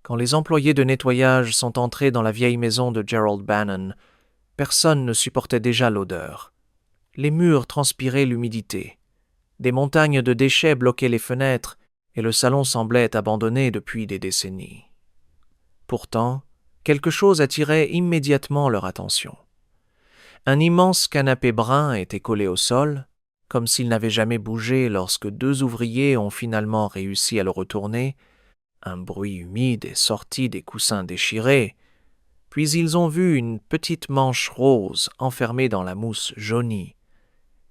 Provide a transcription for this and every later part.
Quand les employés de nettoyage sont entrés dans la vieille maison de Gerald Bannon, personne ne supportait déjà l'odeur. Les murs transpiraient l'humidité. Des montagnes de déchets bloquaient les fenêtres et le salon semblait abandonné depuis des décennies. Pourtant, quelque chose attirait immédiatement leur attention. Un immense canapé brun était collé au sol, comme s'il n'avait jamais bougé lorsque deux ouvriers ont finalement réussi à le retourner. Un bruit humide est sorti des coussins déchirés, puis ils ont vu une petite manche rose enfermée dans la mousse jaunie.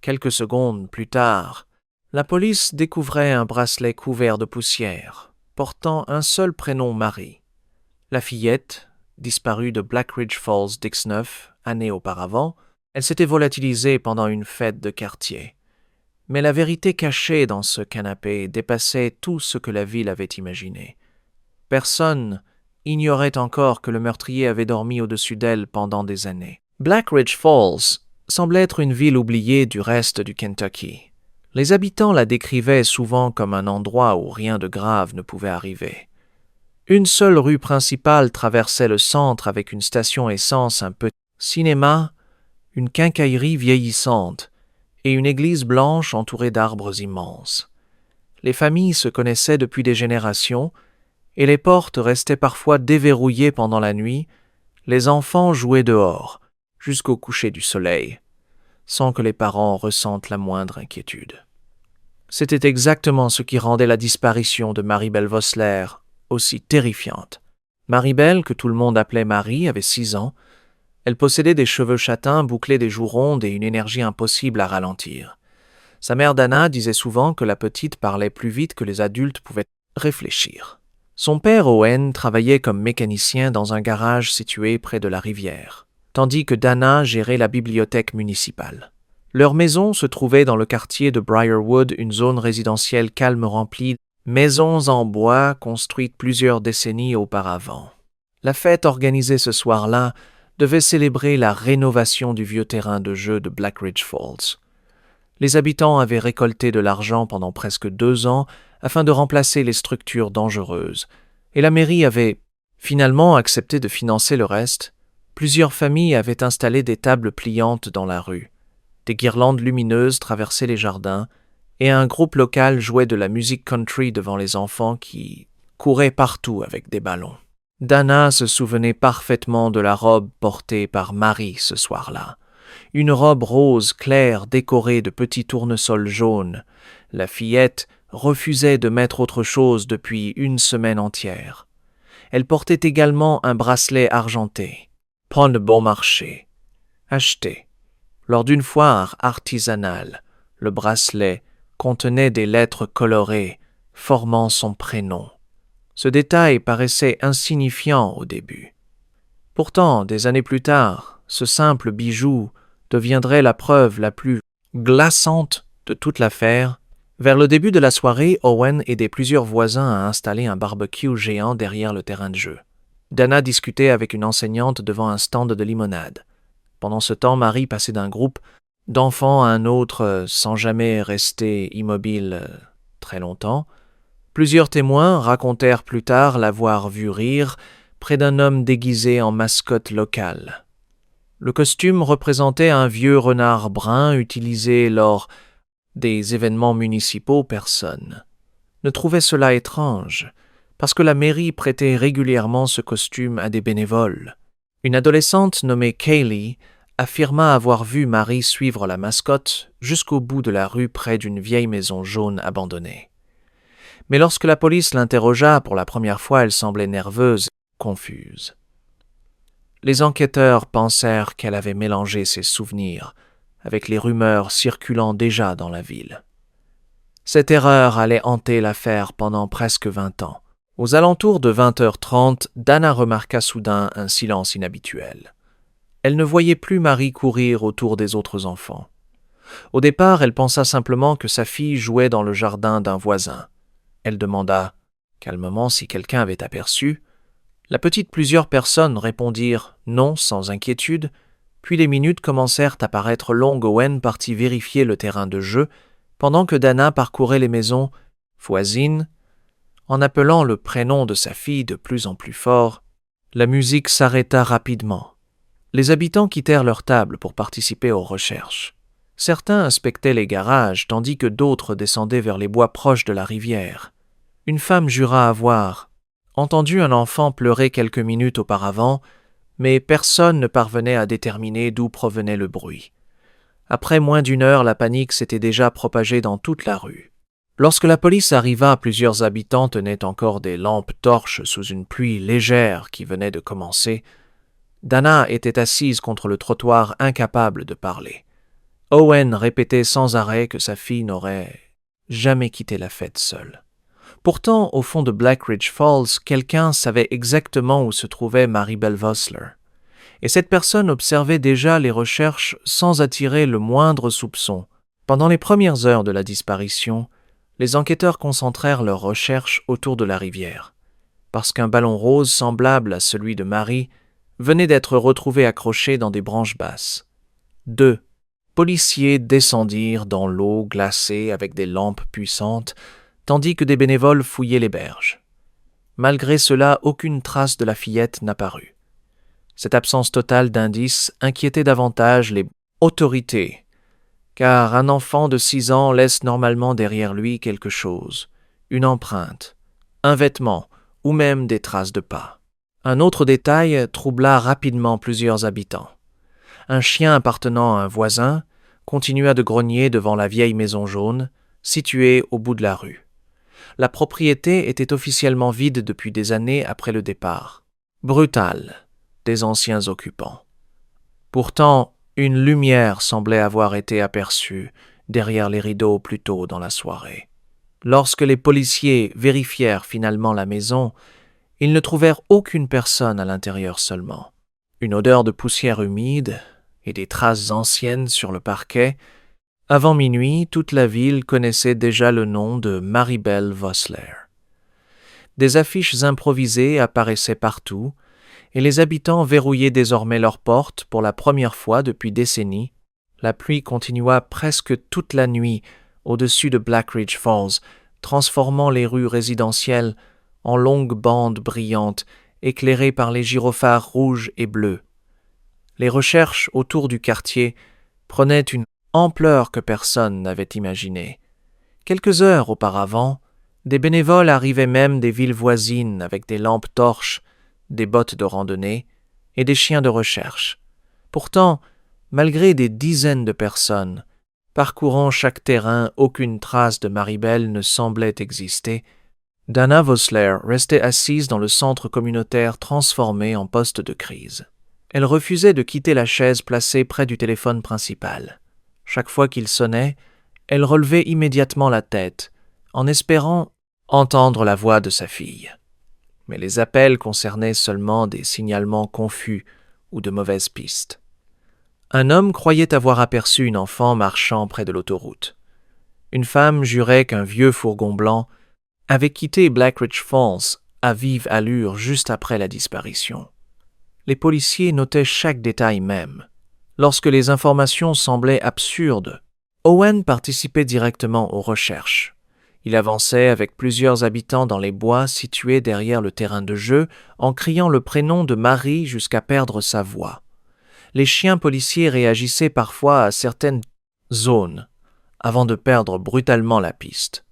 Quelques secondes plus tard, la police découvrait un bracelet couvert de poussière, portant un seul prénom Marie. La fillette, disparue de Blackridge Falls Dix-Neuf, années auparavant, elle s'était volatilisée pendant une fête de quartier. Mais la vérité cachée dans ce canapé dépassait tout ce que la ville avait imaginé. Personne ignorait encore que le meurtrier avait dormi au-dessus d'elle pendant des années. Blackridge Falls semblait être une ville oubliée du reste du Kentucky. Les habitants la décrivaient souvent comme un endroit où rien de grave ne pouvait arriver. Une seule rue principale traversait le centre avec une station essence, un petit cinéma, une quincaillerie vieillissante et une église blanche entourée d'arbres immenses. Les familles se connaissaient depuis des générations et les portes restaient parfois déverrouillées pendant la nuit. Les enfants jouaient dehors jusqu'au coucher du soleil, sans que les parents ressentent la moindre inquiétude. C'était exactement ce qui rendait la disparition de Maribel Vossler aussi terrifiante. Maribel, que tout le monde appelait Marie, avait 6 ans. Elle possédait des cheveux châtains bouclés des joues rondes et une énergie impossible à ralentir. Sa mère Dana disait souvent que la petite parlait plus vite que les adultes pouvaient réfléchir. Son père Owen travaillait comme mécanicien dans un garage situé près de la rivière, tandis que Dana gérait la bibliothèque municipale. Leur maison se trouvait dans le quartier de Briarwood, une zone résidentielle calme remplie de maisons en bois construites plusieurs décennies auparavant. La fête organisée ce soir-là devait célébrer la rénovation du vieux terrain de jeu de Blackridge Falls. Les habitants avaient récolté de l'argent pendant presque 2 ans afin de remplacer les structures dangereuses, et la mairie avait finalement accepté de financer le reste. Plusieurs familles avaient installé des tables pliantes dans la rue. Des guirlandes lumineuses traversaient les jardins, et un groupe local jouait de la musique country devant les enfants qui couraient partout avec des ballons. Dana se souvenait parfaitement de la robe portée par Marie ce soir-là. Une robe rose claire décorée de petits tournesols jaunes. La fillette refusait de mettre autre chose depuis une semaine entière. Elle portait également un bracelet argenté, pas de bon marché, acheté lors d'une foire artisanale. Le bracelet contenait des lettres colorées formant son prénom. Ce détail paraissait insignifiant au début. Pourtant, des années plus tard, ce simple bijou deviendrait la preuve la plus glaçante de toute l'affaire. Vers le début de la soirée, Owen aidait plusieurs voisins à installer un barbecue géant derrière le terrain de jeu. Dana discutait avec une enseignante devant un stand de limonade. Pendant ce temps, Marie passait d'un groupe d'enfants à un autre sans jamais rester immobile très longtemps. Plusieurs témoins racontèrent plus tard l'avoir vue rire près d'un homme déguisé en mascotte locale. Le costume représentait un vieux renard brun utilisé lors des événements municipaux. Personne ne trouvait cela étrange, parce que la mairie prêtait régulièrement ce costume à des bénévoles. Une adolescente nommée Kaylee affirma avoir vu Marie suivre la mascotte jusqu'au bout de la rue près d'une vieille maison jaune abandonnée. Mais lorsque la police l'interrogea pour la première fois, elle semblait nerveuse, confuse. Les enquêteurs pensèrent qu'elle avait mélangé ses souvenirs avec les rumeurs circulant déjà dans la ville. Cette erreur allait hanter l'affaire pendant presque 20 ans. Aux alentours de 20h30, Dana remarqua soudain un silence inhabituel. Elle ne voyait plus Marie courir autour des autres enfants. Au départ, elle pensa simplement que sa fille jouait dans le jardin d'un voisin. Elle demanda calmement si quelqu'un avait aperçu. Plusieurs personnes répondirent non sans inquiétude, puis les minutes commencèrent à paraître longues. Owen partit vérifier le terrain de jeu, pendant que Dana parcourait les maisons voisines En appelant le prénom de sa fille de plus en plus fort, la musique s'arrêta rapidement. Les habitants quittèrent leur table pour participer aux recherches. Certains inspectaient les garages, tandis que d'autres descendaient vers les bois proches de la rivière. Une femme jura avoir entendu un enfant pleurer quelques minutes auparavant, mais personne ne parvenait à déterminer d'où provenait le bruit. Après moins d'une heure, la panique s'était déjà propagée dans toute la rue. Lorsque la police arriva, plusieurs habitants tenaient encore des lampes torches sous une pluie légère qui venait de commencer. Dana était assise contre le trottoir, incapable de parler. Owen répétait sans arrêt que sa fille n'aurait jamais quitté la fête seule. Pourtant, au fond de Black Ridge Falls, quelqu'un savait exactement où se trouvait Maribel Vossler. Et cette personne observait déjà les recherches sans attirer le moindre soupçon. Pendant les premières heures de la disparition, les enquêteurs concentrèrent leurs recherches autour de la rivière, parce qu'un ballon rose semblable à celui de Marie venait d'être retrouvé accroché dans des branches basses. 2 policiers descendirent dans l'eau glacée avec des lampes puissantes, tandis que des bénévoles fouillaient les berges. Malgré cela, aucune trace de la fillette n'apparut. Cette absence totale d'indices inquiétait davantage les autorités, car un enfant de 6 ans laisse normalement derrière lui quelque chose, une empreinte, un vêtement ou même des traces de pas. Un autre détail troubla rapidement plusieurs habitants. Un chien appartenant à un voisin continua de grogner devant la vieille maison jaune, située au bout de la rue. La propriété était officiellement vide depuis des années après le départ brutal des anciens occupants. Pourtant, une lumière semblait avoir été aperçue derrière les rideaux plus tôt dans la soirée. Lorsque les policiers vérifièrent finalement la maison, ils ne trouvèrent aucune personne à l'intérieur seulement. Une odeur de poussière humide et des traces anciennes sur le parquet. Avant minuit, toute la ville connaissait déjà le nom de Maribel Vossler. Des affiches improvisées apparaissaient partout, et les habitants verrouillaient désormais leurs portes pour la première fois depuis décennies. La pluie continua presque toute la nuit au-dessus de Black Ridge Falls, transformant les rues résidentielles en longues bandes brillantes, éclairées par les gyrophares rouges et bleus. Les recherches autour du quartier prenaient une ampleur que personne n'avait imaginée. Quelques heures auparavant, des bénévoles arrivaient même des villes voisines avec des lampes torches, des bottes de randonnée et des chiens de recherche. Pourtant, malgré des dizaines de personnes parcourant chaque terrain, aucune trace de Maribel ne semblait exister. Dana Vossler restait assise dans le centre communautaire transformé en poste de crise. Elle refusait de quitter la chaise placée près du téléphone principal. Chaque fois qu'il sonnait, elle relevait immédiatement la tête, en espérant entendre la voix de sa fille. Mais les appels concernaient seulement des signalements confus ou de mauvaises pistes. Un homme croyait avoir aperçu une enfant marchant près de l'autoroute. Une femme jurait qu'un vieux fourgon blanc avait quitté Black Ridge Falls à vive allure juste après la disparition. Les policiers notaient chaque détail même. Lorsque les informations semblaient absurdes, Owen participait directement aux recherches. Il avançait avec plusieurs habitants dans les bois situés derrière le terrain de jeu en criant le prénom de Marie jusqu'à perdre sa voix. Les chiens policiers réagissaient parfois à certaines zones avant de perdre brutalement la piste.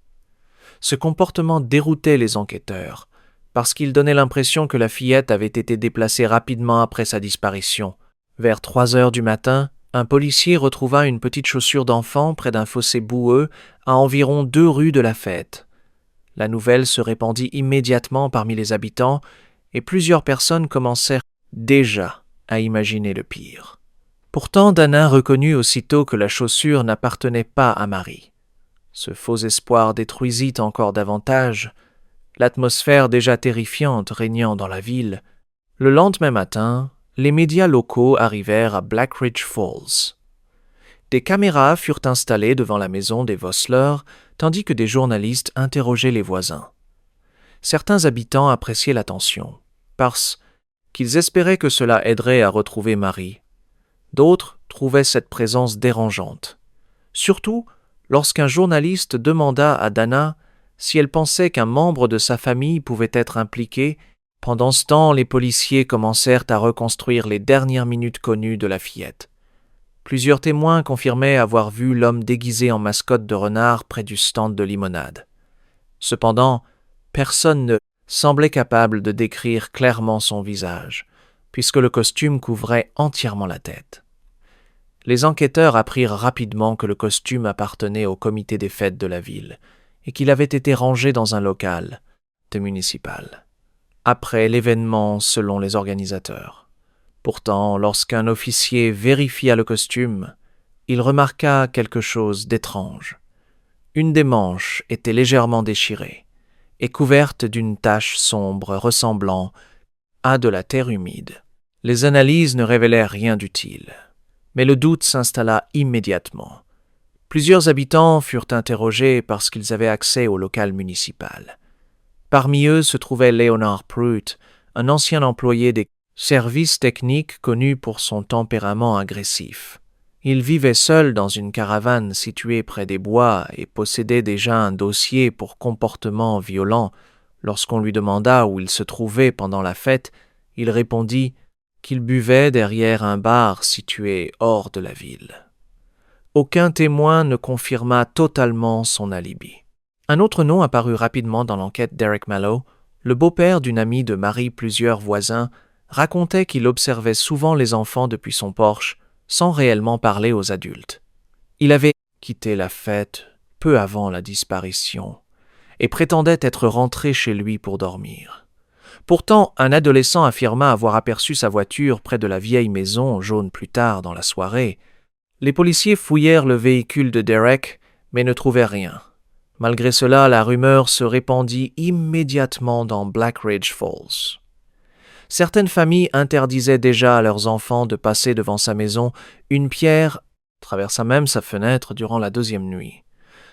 Ce comportement déroutait les enquêteurs, parce qu'il donnait l'impression que la fillette avait été déplacée rapidement après sa disparition. Vers 3 heures du matin, un policier retrouva une petite chaussure d'enfant près d'un fossé boueux à environ 2 rues de la fête. La nouvelle se répandit immédiatement parmi les habitants et plusieurs personnes commencèrent déjà à imaginer le pire. Pourtant, Dana reconnut aussitôt que la chaussure n'appartenait pas à Marie. Ce faux espoir détruisit encore davantage l'atmosphère déjà terrifiante régnant dans la ville. Le lendemain matin, les médias locaux arrivèrent à Black Ridge Falls. Des caméras furent installées devant la maison des Vossler, tandis que des journalistes interrogeaient les voisins. Certains habitants appréciaient l'attention, parce qu'ils espéraient que cela aiderait à retrouver Marie. D'autres trouvaient cette présence dérangeante. Surtout lorsqu'un journaliste demanda à Dana si elle pensait qu'un membre de sa famille pouvait être impliqué. Pendant ce temps, les policiers commencèrent à reconstruire les dernières minutes connues de la fillette. Plusieurs témoins confirmaient avoir vu l'homme déguisé en mascotte de renard près du stand de limonade. Cependant, personne ne semblait capable de décrire clairement son visage, puisque le costume couvrait entièrement la tête. Les enquêteurs apprirent rapidement que le costume appartenait au comité des fêtes de la ville et qu'il avait été rangé dans un local municipal. Après l'événement selon les organisateurs. Pourtant, lorsqu'un officier vérifia le costume, il remarqua quelque chose d'étrange. Une des manches était légèrement déchirée et couverte d'une tache sombre ressemblant à de la terre humide. Les analyses ne révélèrent rien d'utile, mais le doute s'installa immédiatement. Plusieurs habitants furent interrogés parce qu'ils avaient accès au local municipal. Parmi eux se trouvait Leonard Pruitt, un ancien employé des services techniques connu pour son tempérament agressif. Il vivait seul dans une caravane située près des bois et possédait déjà un dossier pour comportement violent. Lorsqu'on lui demanda où il se trouvait pendant la fête, il répondit qu'il buvait derrière un bar situé hors de la ville. Aucun témoin ne confirma totalement son alibi. Un autre nom apparut rapidement dans l'enquête d'Eric Mallow. Le beau-père d'une amie de Marie. Plusieurs voisins racontaient qu'il observait souvent les enfants depuis son porche, sans réellement parler aux adultes. Il avait quitté la fête peu avant la disparition et prétendait être rentré chez lui pour dormir. Pourtant, un adolescent affirma avoir aperçu sa voiture près de la vieille maison jaune plus tard dans la soirée. Les policiers fouillèrent le véhicule de Derek, mais ne trouvèrent rien. Malgré cela, la rumeur se répandit immédiatement dans Black Ridge Falls. Certaines familles interdisaient déjà à leurs enfants de passer devant sa maison. Une pierre traversa même sa fenêtre durant la deuxième nuit.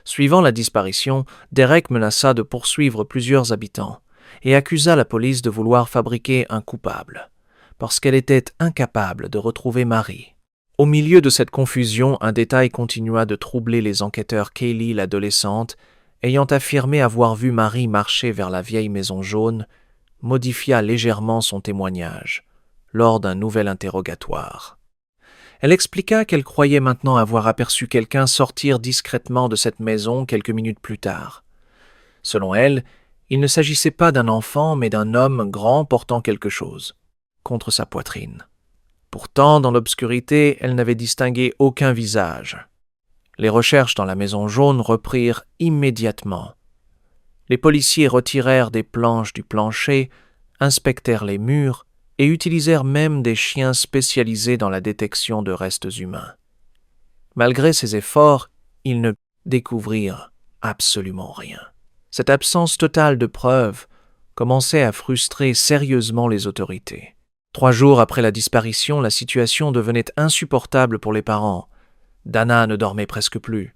Suivant la disparition, Derek menaça de poursuivre plusieurs habitants et accusa la police de vouloir fabriquer un coupable, parce qu'elle était incapable de retrouver Marie. Au milieu de cette confusion, un détail continua de troubler les enquêteurs. Kaylee, l'adolescente, ayant affirmé avoir vu Marie marcher vers la vieille maison jaune, modifia légèrement son témoignage lors d'un nouvel interrogatoire. Elle expliqua qu'elle croyait maintenant avoir aperçu quelqu'un sortir discrètement de cette maison quelques minutes plus tard. Selon elle, il ne s'agissait pas d'un enfant, mais d'un homme grand portant quelque chose contre sa poitrine. Pourtant, dans l'obscurité, elle n'avait distingué aucun visage. Les recherches dans la maison jaune reprirent immédiatement. Les policiers retirèrent des planches du plancher, inspectèrent les murs et utilisèrent même des chiens spécialisés dans la détection de restes humains. Malgré ces efforts, ils ne découvrirent absolument rien. Cette absence totale de preuves commençait à frustrer sérieusement les autorités. 3 jours après la disparition, la situation devenait insupportable pour les parents. Dana ne dormait presque plus.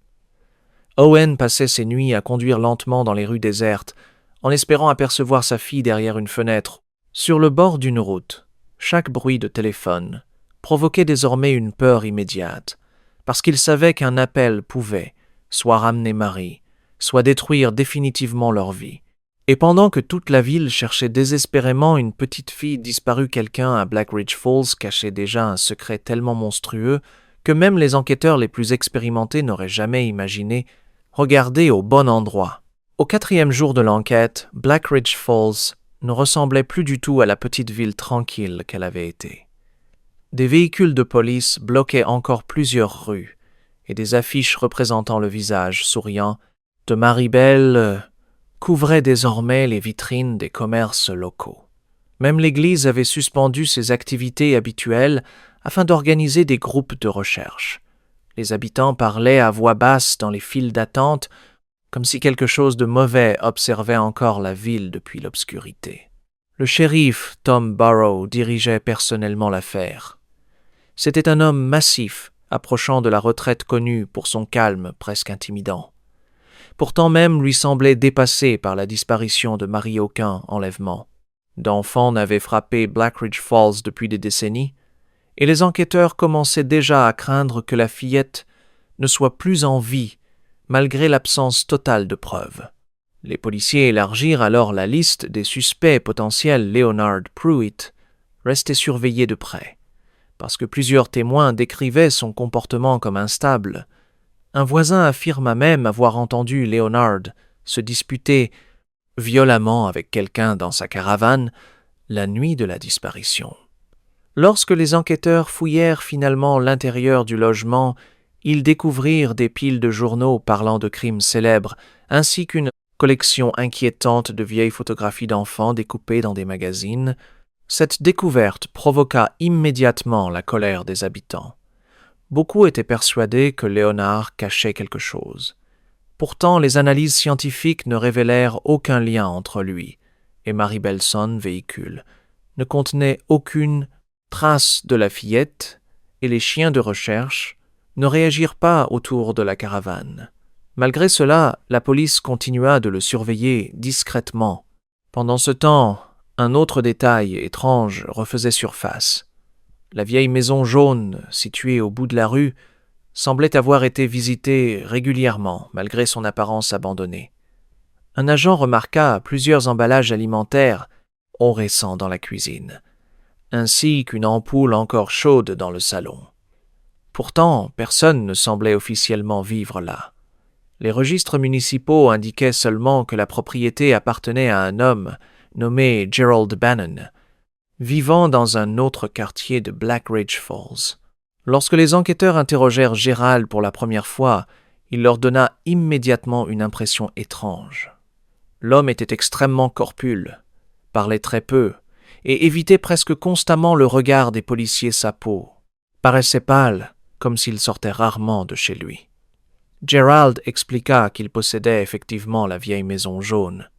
Owen passait ses nuits à conduire lentement dans les rues désertes, en espérant apercevoir sa fille derrière une fenêtre. Sur le bord d'une route, chaque bruit de téléphone provoquait désormais une peur immédiate, parce qu'il savait qu'un appel pouvait soit ramener Marie, soit détruire définitivement leur vie. Et pendant que toute la ville cherchait désespérément une petite fille disparue, quelqu'un à Black Ridge Falls cachait déjà un secret tellement monstrueux que même les enquêteurs les plus expérimentés n'auraient jamais imaginé regarder au bon endroit. Au 4e jour de l'enquête, Black Ridge Falls ne ressemblait plus du tout à la petite ville tranquille qu'elle avait été. Des véhicules de police bloquaient encore plusieurs rues, et des affiches représentant le visage souriant de Marie-Belle couvraient désormais les vitrines des commerces locaux. Même l'Église avait suspendu ses activités habituelles afin d'organiser des groupes de recherche. Les habitants parlaient à voix basse dans les files d'attente, comme si quelque chose de mauvais observait encore la ville depuis l'obscurité. Le shérif Tom Burrow dirigeait personnellement l'affaire. C'était un homme massif, approchant de la retraite connue pour son calme presque intimidant. Pourtant même lui semblait dépassé par la disparition de Marie. Aucun enlèvement d'enfants n'avait frappé Black Ridge Falls depuis des décennies, et les enquêteurs commençaient déjà à craindre que la fillette ne soit plus en vie malgré l'absence totale de preuves. Les policiers élargirent alors la liste des suspects potentiels. Leonard Pruitt restait surveillé de près, parce que plusieurs témoins décrivaient son comportement comme instable. Un voisin affirma même avoir entendu Leonard se disputer violemment avec quelqu'un dans sa caravane la nuit de la disparition. Lorsque les enquêteurs fouillèrent finalement l'intérieur du logement, ils découvrirent des piles de journaux parlant de crimes célèbres, ainsi qu'une collection inquiétante de vieilles photographies d'enfants découpées dans des magazines. Cette découverte provoqua immédiatement la colère des habitants. Beaucoup étaient persuadés que Leonard cachait quelque chose. Pourtant, les analyses scientifiques ne révélèrent aucun lien entre lui et Mary Belson véhicule, ne contenaient aucune trace de la fillette et les chiens de recherche ne réagirent pas autour de la caravane. Malgré cela, la police continua de le surveiller discrètement. Pendant ce temps, un autre détail étrange refaisait surface. La vieille maison jaune, située au bout de la rue, semblait avoir été visitée régulièrement, malgré son apparence abandonnée. Un agent remarqua plusieurs emballages alimentaires récents dans la cuisine, ainsi qu'une ampoule encore chaude dans le salon. Pourtant, personne ne semblait officiellement vivre là. Les registres municipaux indiquaient seulement que la propriété appartenait à un homme nommé Gerald Bannon, vivant dans un autre quartier de Black Ridge Falls. Lorsque les enquêteurs interrogèrent Gerald pour la première fois, il leur donna immédiatement une impression étrange. L'homme était extrêmement corpulent, parlait très peu et évitait presque constamment le regard des policiers. Sa peau paraissait pâle, comme s'il sortait rarement de chez lui. Gerald expliqua qu'il possédait effectivement la vieille maison jaune,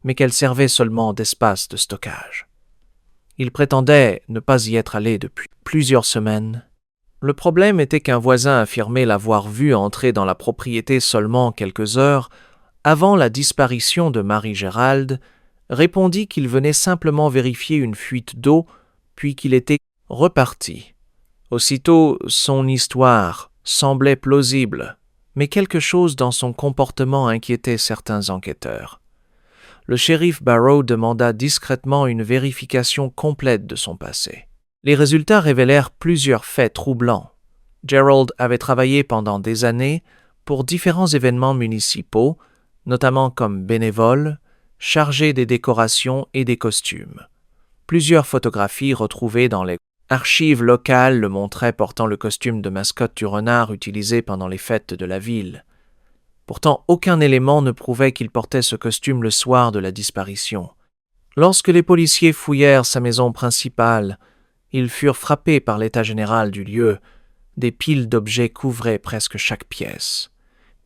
mais qu'elle servait seulement d'espace de stockage. Il prétendait ne pas y être allé depuis plusieurs semaines. Le problème était qu'un voisin affirmait l'avoir vu entrer dans la propriété seulement quelques heures avant la disparition de Mary Gerald, répondit qu'il venait simplement vérifier une fuite d'eau, puis qu'il était reparti. Aussitôt, son histoire semblait plausible, mais quelque chose dans son comportement inquiétait certains enquêteurs. Le shérif Barrow demanda discrètement une vérification complète de son passé. Les résultats révélèrent plusieurs faits troublants. Gerald avait travaillé pendant des années pour différents événements municipaux, notamment comme bénévole, chargé des décorations et des costumes. Plusieurs photographies retrouvées dans les archives locales le montraient portant le costume de mascotte du renard utilisé pendant les fêtes de la ville. Pourtant, aucun élément ne prouvait qu'il portait ce costume le soir de la disparition. Lorsque les policiers fouillèrent sa maison principale, ils furent frappés par l'état général du lieu. Des piles d'objets couvraient presque chaque pièce.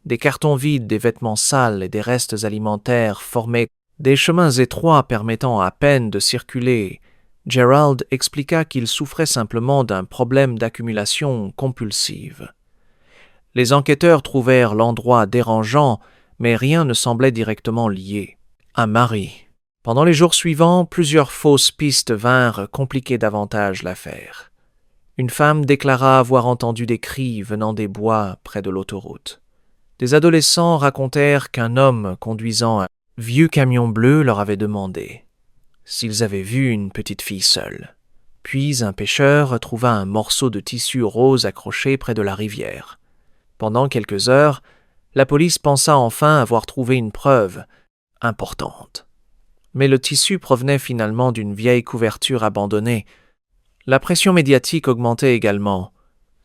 Des cartons vides, des vêtements sales et des restes alimentaires formaient des chemins étroits permettant à peine de circuler. Gerald expliqua qu'il souffrait simplement d'un problème d'accumulation compulsive. Les enquêteurs trouvèrent l'endroit dérangeant, mais rien ne semblait directement lié à Mary. Pendant les jours suivants, plusieurs fausses pistes vinrent compliquer davantage l'affaire. Une femme déclara avoir entendu des cris venant des bois près de l'autoroute. Des adolescents racontèrent qu'un homme conduisant un vieux camion bleu leur avait demandé s'ils avaient vu une petite fille seule. Puis un pêcheur trouva un morceau de tissu rose accroché près de la rivière. Pendant quelques heures, la police pensa enfin avoir trouvé une preuve importante. Mais le tissu provenait finalement d'une vieille couverture abandonnée. La pression médiatique augmentait également.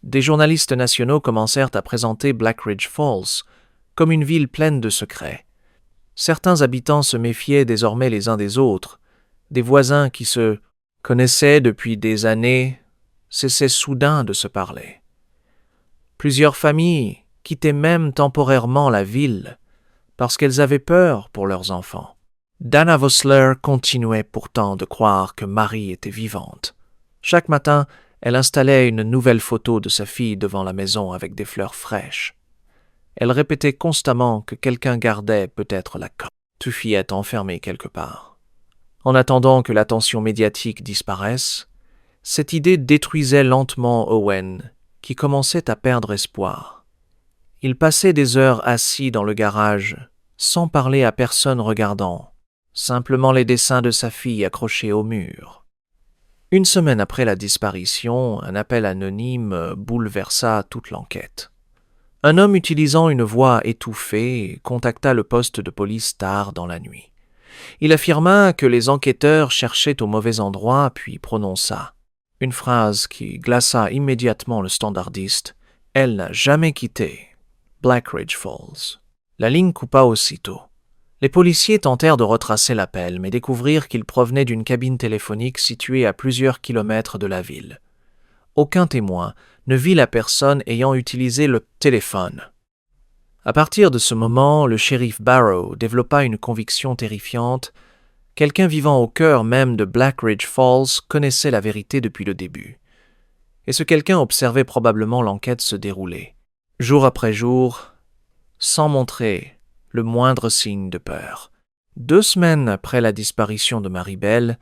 Des journalistes nationaux commencèrent à présenter Black Ridge Falls comme une ville pleine de secrets. Certains habitants se méfiaient désormais les uns des autres. Des voisins qui se connaissaient depuis des années cessaient soudain de se parler. Plusieurs familles quittaient même temporairement la ville parce qu'elles avaient peur pour leurs enfants. Dana Vossler continuait pourtant de croire que Mary était vivante. Chaque matin, elle installait une nouvelle photo de sa fille devant la maison avec des fleurs fraîches. Elle répétait constamment que quelqu'un gardait peut-être la fillette enfermée quelque part. En attendant que l'attention médiatique disparaisse, cette idée détruisait lentement Owen, qui commençait à perdre espoir. Il passait des heures assis dans le garage, sans parler à personne regardant, simplement les dessins de sa fille accrochés au mur. Une semaine après la disparition, un appel anonyme bouleversa toute l'enquête. Un homme utilisant une voix étouffée contacta le poste de police tard dans la nuit. Il affirma que les enquêteurs cherchaient au mauvais endroit, puis prononça une phrase qui glaça immédiatement le standardiste. « Elle n'a jamais quitté Blackridge Falls ». La ligne coupa aussitôt. Les policiers tentèrent de retracer l'appel, mais découvrirent qu'il provenait d'une cabine téléphonique située à plusieurs kilomètres de la ville. Aucun témoin ne vit la personne ayant utilisé le téléphone. À partir de ce moment, le shérif Barrow développa une conviction terrifiante. Quelqu'un vivant au cœur même de Blackridge Falls connaissait la vérité depuis le début. Et ce quelqu'un observait probablement l'enquête se dérouler, jour après jour, sans montrer le moindre signe de peur. 2 semaines après la disparition de Maribel,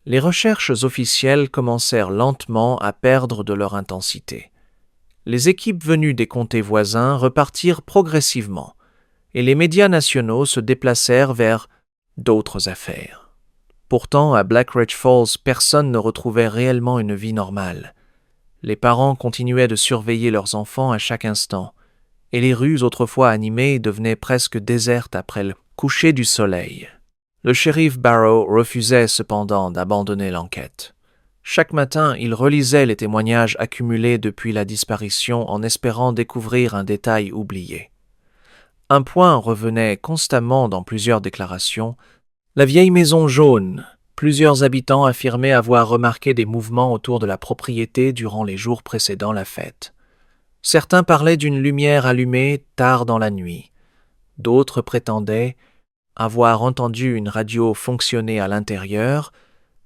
les recherches officielles commencèrent lentement à perdre de leur intensité. Les équipes venues des comtés voisins repartirent progressivement, et les médias nationaux se déplacèrent vers d'autres affaires. Pourtant, à Blackridge Falls, personne ne retrouvait réellement une vie normale. Les parents continuaient de surveiller leurs enfants à chaque instant, et les rues autrefois animées devenaient presque désertes après le coucher du soleil. Le shérif Barrow refusait cependant d'abandonner l'enquête. Chaque matin, il relisait les témoignages accumulés depuis la disparition en espérant découvrir un détail oublié. Un point revenait constamment dans plusieurs déclarations. La vieille maison jaune. Plusieurs habitants affirmaient avoir remarqué des mouvements autour de la propriété durant les jours précédant la fête. Certains parlaient d'une lumière allumée tard dans la nuit. D'autres prétendaient avoir entendu une radio fonctionner à l'intérieur,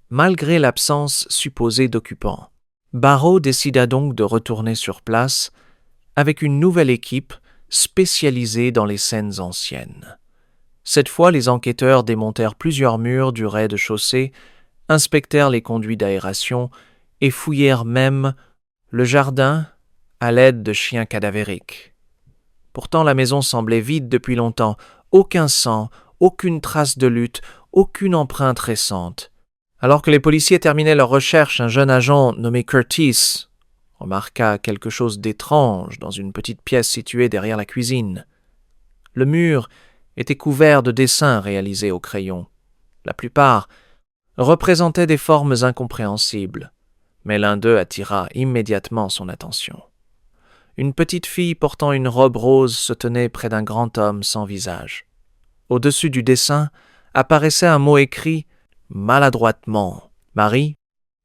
malgré l'absence supposée d'occupants. Barrow décida donc de retourner sur place avec une nouvelle équipe spécialisée dans les scènes anciennes. Cette fois, les enquêteurs démontèrent plusieurs murs du rez-de-chaussée, inspectèrent les conduits d'aération et fouillèrent même le jardin à l'aide de chiens cadavériques. Pourtant, la maison semblait vide depuis longtemps. Aucun sang, aucune trace de lutte, aucune empreinte récente. Alors que les policiers terminaient leur recherche, un jeune agent nommé Curtis remarqua quelque chose d'étrange dans une petite pièce située derrière la cuisine. Le mur était couvert de dessins réalisés au crayon. La plupart représentaient des formes incompréhensibles, mais l'un d'eux attira immédiatement son attention. Une petite fille portant une robe rose se tenait près d'un grand homme sans visage. Au-dessus du dessin apparaissait un mot écrit maladroitement « Marie ».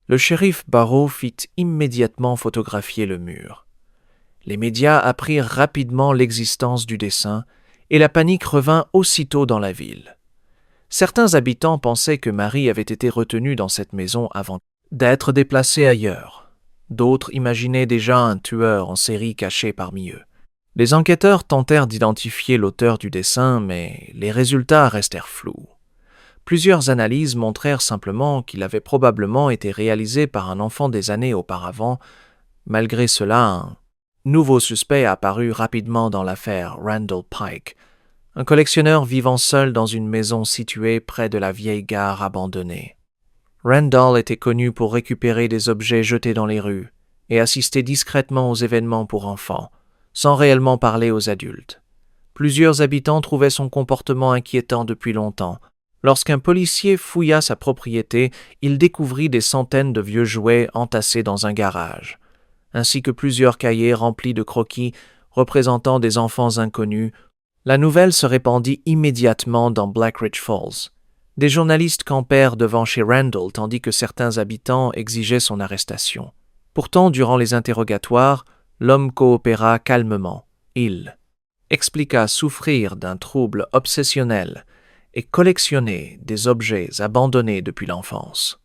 Le shérif Barrow fit immédiatement photographier le mur. Les médias apprirent rapidement l'existence du dessin et la panique revint aussitôt dans la ville. Certains habitants pensaient que Marie avait été retenue dans cette maison avant d'être déplacée ailleurs. D'autres imaginaient déjà un tueur en série caché parmi eux. Les enquêteurs tentèrent d'identifier l'auteur du dessin, mais les résultats restèrent flous. Plusieurs analyses montrèrent simplement qu'il avait probablement été réalisé par un enfant des années auparavant. Malgré cela, un nouveau suspect apparut rapidement dans l'affaire Randall Pike, un collectionneur vivant seul dans une maison située près de la vieille gare abandonnée. Randall était connu pour récupérer des objets jetés dans les rues et assister discrètement aux événements pour enfants, sans réellement parler aux adultes. Plusieurs habitants trouvaient son comportement inquiétant depuis longtemps. Lorsqu'un policier fouilla sa propriété, il découvrit des centaines de vieux jouets entassés dans un garage, ainsi que plusieurs cahiers remplis de croquis représentant des enfants inconnus. La nouvelle se répandit immédiatement dans Blackridge Falls. Des journalistes campèrent devant chez Randall tandis que certains habitants exigeaient son arrestation. Pourtant, durant les interrogatoires, l'homme coopéra calmement. Il expliqua souffrir d'un trouble obsessionnel et collectionner des objets abandonnés depuis l'enfance.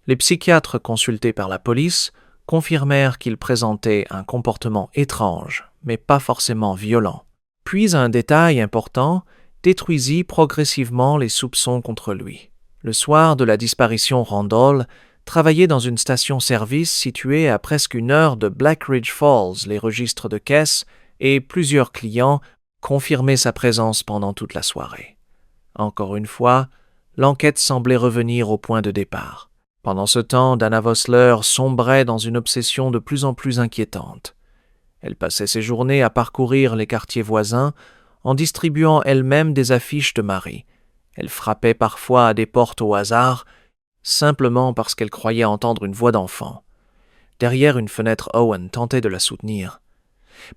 Les psychiatres consultés par la police confirmèrent qu'il présentait un comportement étrange, mais pas forcément violent. Puis un détail important détruisit progressivement les soupçons contre lui. Le soir de la disparition, Randall travaillait dans une station-service située à presque 1 heure de Blackridge Falls. Les registres de caisse et plusieurs clients confirmé sa présence pendant toute la soirée. Encore une fois, l'enquête semblait revenir au point de départ. Pendant ce temps, Dana Vossler sombrait dans une obsession de plus en plus inquiétante. Elle passait ses journées à parcourir les quartiers voisins en distribuant elle-même des affiches de Marie. Elle frappait parfois à des portes au hasard, simplement parce qu'elle croyait entendre une voix d'enfant. Derrière une fenêtre, Owen tentait de la soutenir.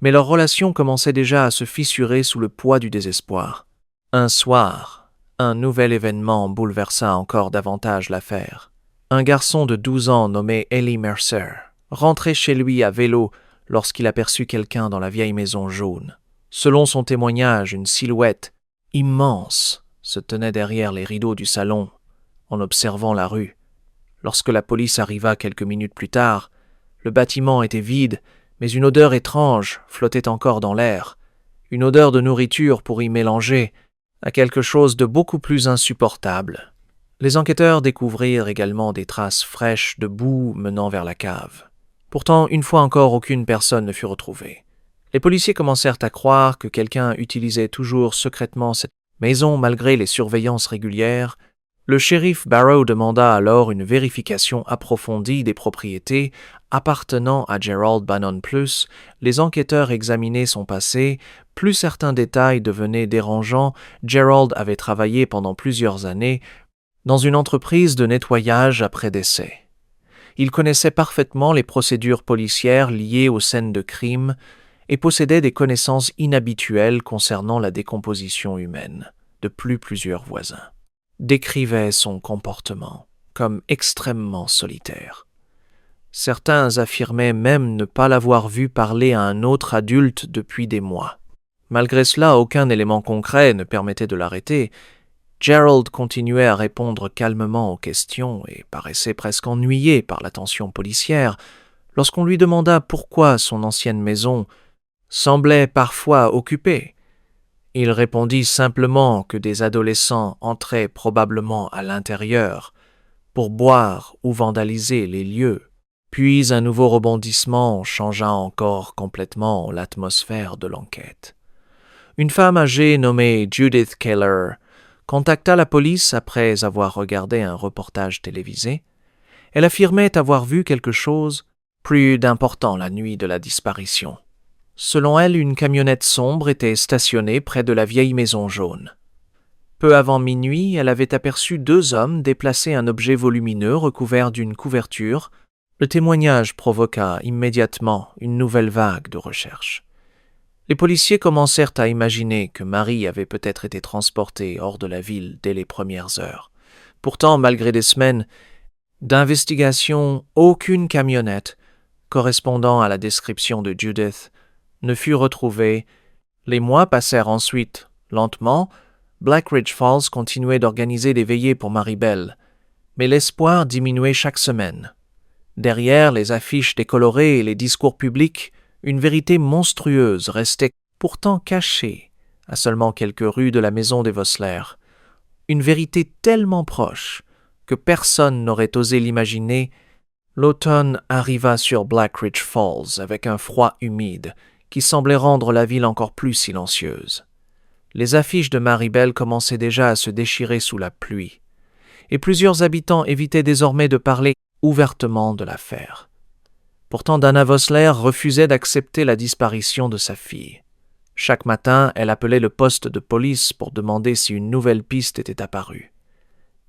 Mais leur relation commençait déjà à se fissurer sous le poids du désespoir. Un soir, un nouvel événement bouleversa encore davantage l'affaire. Un garçon de 12 ans nommé Ellie Mercer rentrait chez lui à vélo lorsqu'il aperçut quelqu'un dans la vieille maison jaune. Selon son témoignage, une silhouette immense se tenait derrière les rideaux du salon, en observant la rue. Lorsque la police arriva quelques minutes plus tard, le bâtiment était vide, mais une odeur étrange flottait encore dans l'air. Une odeur de nourriture pour y mélanger à quelque chose de beaucoup plus insupportable. Les enquêteurs découvrirent également des traces fraîches de boue menant vers la cave. Pourtant, une fois encore, aucune personne ne fut retrouvée. Les policiers commencèrent à croire que quelqu'un utilisait toujours secrètement cette maison malgré les surveillances régulières. Le shérif Barrow demanda alors une vérification approfondie des propriétés appartenant à Gerald Bannon. Plus les enquêteurs examinaient son passé, plus certains détails devenaient dérangeants. Gerald avait travaillé pendant plusieurs années dans une entreprise de nettoyage après décès. Il connaissait parfaitement les procédures policières liées aux scènes de crime et possédait des connaissances inhabituelles concernant la décomposition humaine de plusieurs voisins. Décrivait son comportement comme extrêmement solitaire. Certains affirmaient même ne pas l'avoir vu parler à un autre adulte depuis des mois. Malgré cela, aucun élément concret ne permettait de l'arrêter. Gerald continuait à répondre calmement aux questions et paraissait presque ennuyé par l'attention policière lorsqu'on lui demanda pourquoi son ancienne maison semblait parfois occupée. Il répondit simplement que des adolescents entraient probablement à l'intérieur pour boire ou vandaliser les lieux. Puis un nouveau rebondissement changea encore complètement l'atmosphère de l'enquête. Une femme âgée nommée Judith Keller contacta la police après avoir regardé un reportage télévisé. Elle affirmait avoir vu quelque chose plus d'important la nuit de la disparition. Selon elle, une camionnette sombre était stationnée près de la vieille maison jaune. Peu avant minuit, elle avait aperçu 2 hommes déplacer un objet volumineux recouvert d'une couverture. Le témoignage provoqua immédiatement une nouvelle vague de recherche. Les policiers commencèrent à imaginer que Marie avait peut-être été transportée hors de la ville dès les premières heures. Pourtant, malgré des semaines d'investigation, aucune camionnette correspondant à la description de Judith ne fut retrouvée. Les mois passèrent ensuite. Lentement, Black Ridge Falls continuait d'organiser des veillées pour Maribel, mais l'espoir diminuait chaque semaine. Derrière les affiches décolorées et les discours publics, une vérité monstrueuse restait pourtant cachée à seulement quelques rues de la maison des Vossler. Une vérité tellement proche que personne n'aurait osé l'imaginer. L'automne arriva sur Black Ridge Falls avec un froid humide qui semblait rendre la ville encore plus silencieuse. Les affiches de Maribel commençaient déjà à se déchirer sous la pluie, et plusieurs habitants évitaient désormais de parler ouvertement de l'affaire. Pourtant, Dana Vossler refusait d'accepter la disparition de sa fille. Chaque matin, elle appelait le poste de police pour demander si une nouvelle piste était apparue.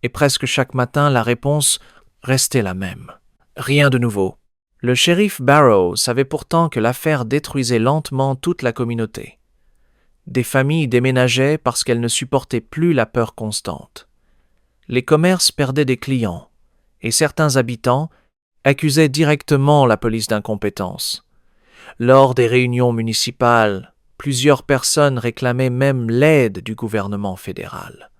Et presque chaque matin, la réponse restait la même. Rien de nouveau. Le shérif Barrow savait pourtant que l'affaire détruisait lentement toute la communauté. Des familles déménageaient parce qu'elles ne supportaient plus la peur constante. Les commerces perdaient des clients, et certains habitants accusaient directement la police d'incompétence. Lors des réunions municipales, plusieurs personnes réclamaient même l'aide du gouvernement fédéral.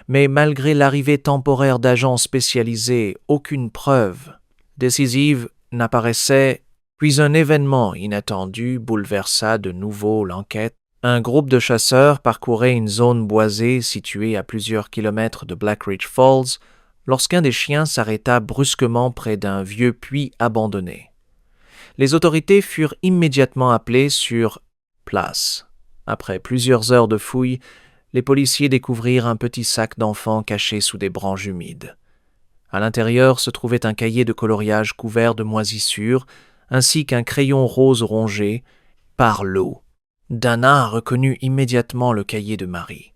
Mais malgré l'arrivée temporaire d'agents spécialisés, aucune preuve décisive n'apparaissait, puis un événement inattendu bouleversa de nouveau l'enquête. Un groupe de chasseurs parcourait une zone boisée située à plusieurs kilomètres de Black Ridge Falls lorsqu'un des chiens s'arrêta brusquement près d'un vieux puits abandonné. Les autorités furent immédiatement appelées sur place. Après plusieurs heures de fouilles, les policiers découvrirent un petit sac d'enfant caché sous des branches humides. À l'intérieur se trouvait un cahier de coloriage couvert de moisissures, ainsi qu'un crayon rose rongé par l'eau. Dana reconnut immédiatement le cahier de Marie.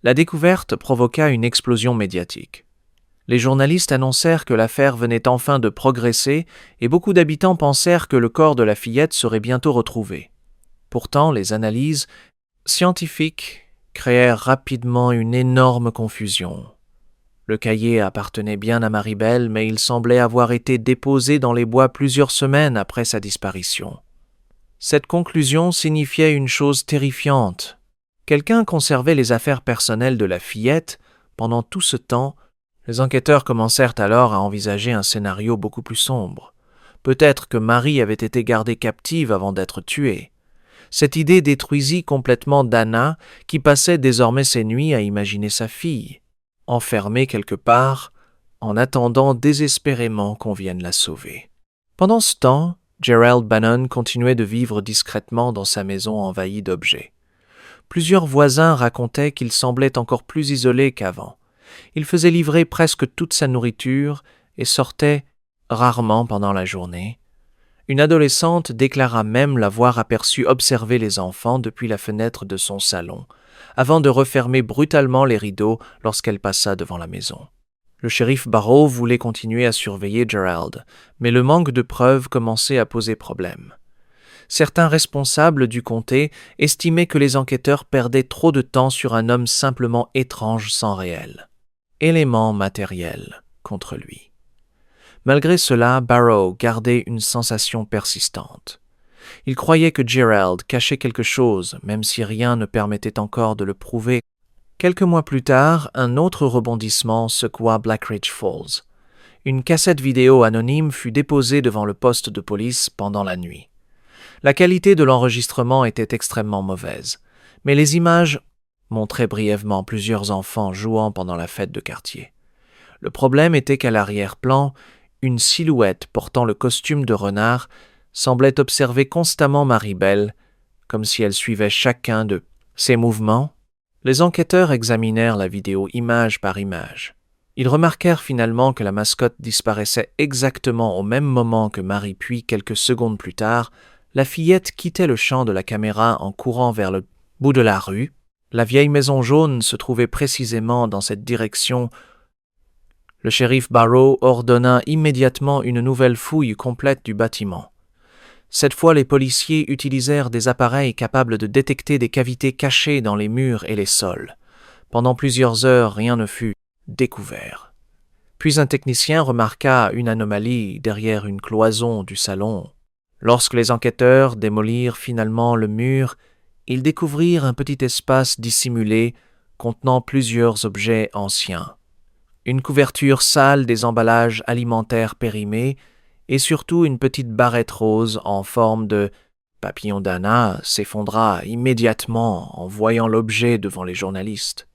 La découverte provoqua une explosion médiatique. Les journalistes annoncèrent que l'affaire venait enfin de progresser et beaucoup d'habitants pensèrent que le corps de la fillette serait bientôt retrouvé. Pourtant, les analyses scientifiques créèrent rapidement une énorme confusion. Le cahier appartenait bien à Maribel, mais il semblait avoir été déposé dans les bois plusieurs semaines après sa disparition. Cette conclusion signifiait une chose terrifiante. Quelqu'un conservait les affaires personnelles de la fillette. Pendant tout ce temps, les enquêteurs commencèrent alors à envisager un scénario beaucoup plus sombre. Peut-être que Marie avait été gardée captive avant d'être tuée. Cette idée détruisit complètement Dana, qui passait désormais ses nuits à imaginer sa fille, enfermée quelque part, en attendant désespérément qu'on vienne la sauver. Pendant ce temps, Gerald Bannon continuait de vivre discrètement dans sa maison envahie d'objets. Plusieurs voisins racontaient qu'il semblait encore plus isolé qu'avant. Il faisait livrer presque toute sa nourriture et sortait rarement pendant la journée. Une adolescente déclara même l'avoir aperçu observer les enfants depuis la fenêtre de son salon, avant de refermer brutalement les rideaux lorsqu'elle passa devant la maison. Le shérif Barrow voulait continuer à surveiller Gerald, mais le manque de preuves commençait à poser problème. Certains responsables du comté estimaient que les enquêteurs perdaient trop de temps sur un homme simplement étrange sans réel élément matériel contre lui. Malgré cela, Barrow gardait une sensation persistante. Il croyait que Gerald cachait quelque chose, même si rien ne permettait encore de le prouver. Quelques mois plus tard, un autre rebondissement secoua Blackridge Falls. Une cassette vidéo anonyme fut déposée devant le poste de police pendant la nuit. La qualité de l'enregistrement était extrêmement mauvaise, mais les images montraient brièvement plusieurs enfants jouant pendant la fête de quartier. Le problème était qu'à l'arrière-plan, une silhouette portant le costume de renard semblait observer constamment Maribel, comme si elle suivait chacun de ses mouvements. Les enquêteurs examinèrent la vidéo image par image. Ils remarquèrent finalement que la mascotte disparaissait exactement au même moment que Marie, puis quelques secondes plus tard, la fillette quittait le champ de la caméra en courant vers le bout de la rue. La vieille maison jaune se trouvait précisément dans cette direction. Le shérif Barrow ordonna immédiatement une nouvelle fouille complète du bâtiment. Cette fois, les policiers utilisèrent des appareils capables de détecter des cavités cachées dans les murs et les sols. Pendant plusieurs heures, rien ne fut découvert. Puis un technicien remarqua une anomalie derrière une cloison du salon. Lorsque les enquêteurs démolirent finalement le mur, ils découvrirent un petit espace dissimulé contenant plusieurs objets anciens. Une couverture sale des emballages alimentaires périmés et surtout une petite barrette rose en forme de papillon d'Anna s'effondra immédiatement en voyant l'objet devant les journalistes.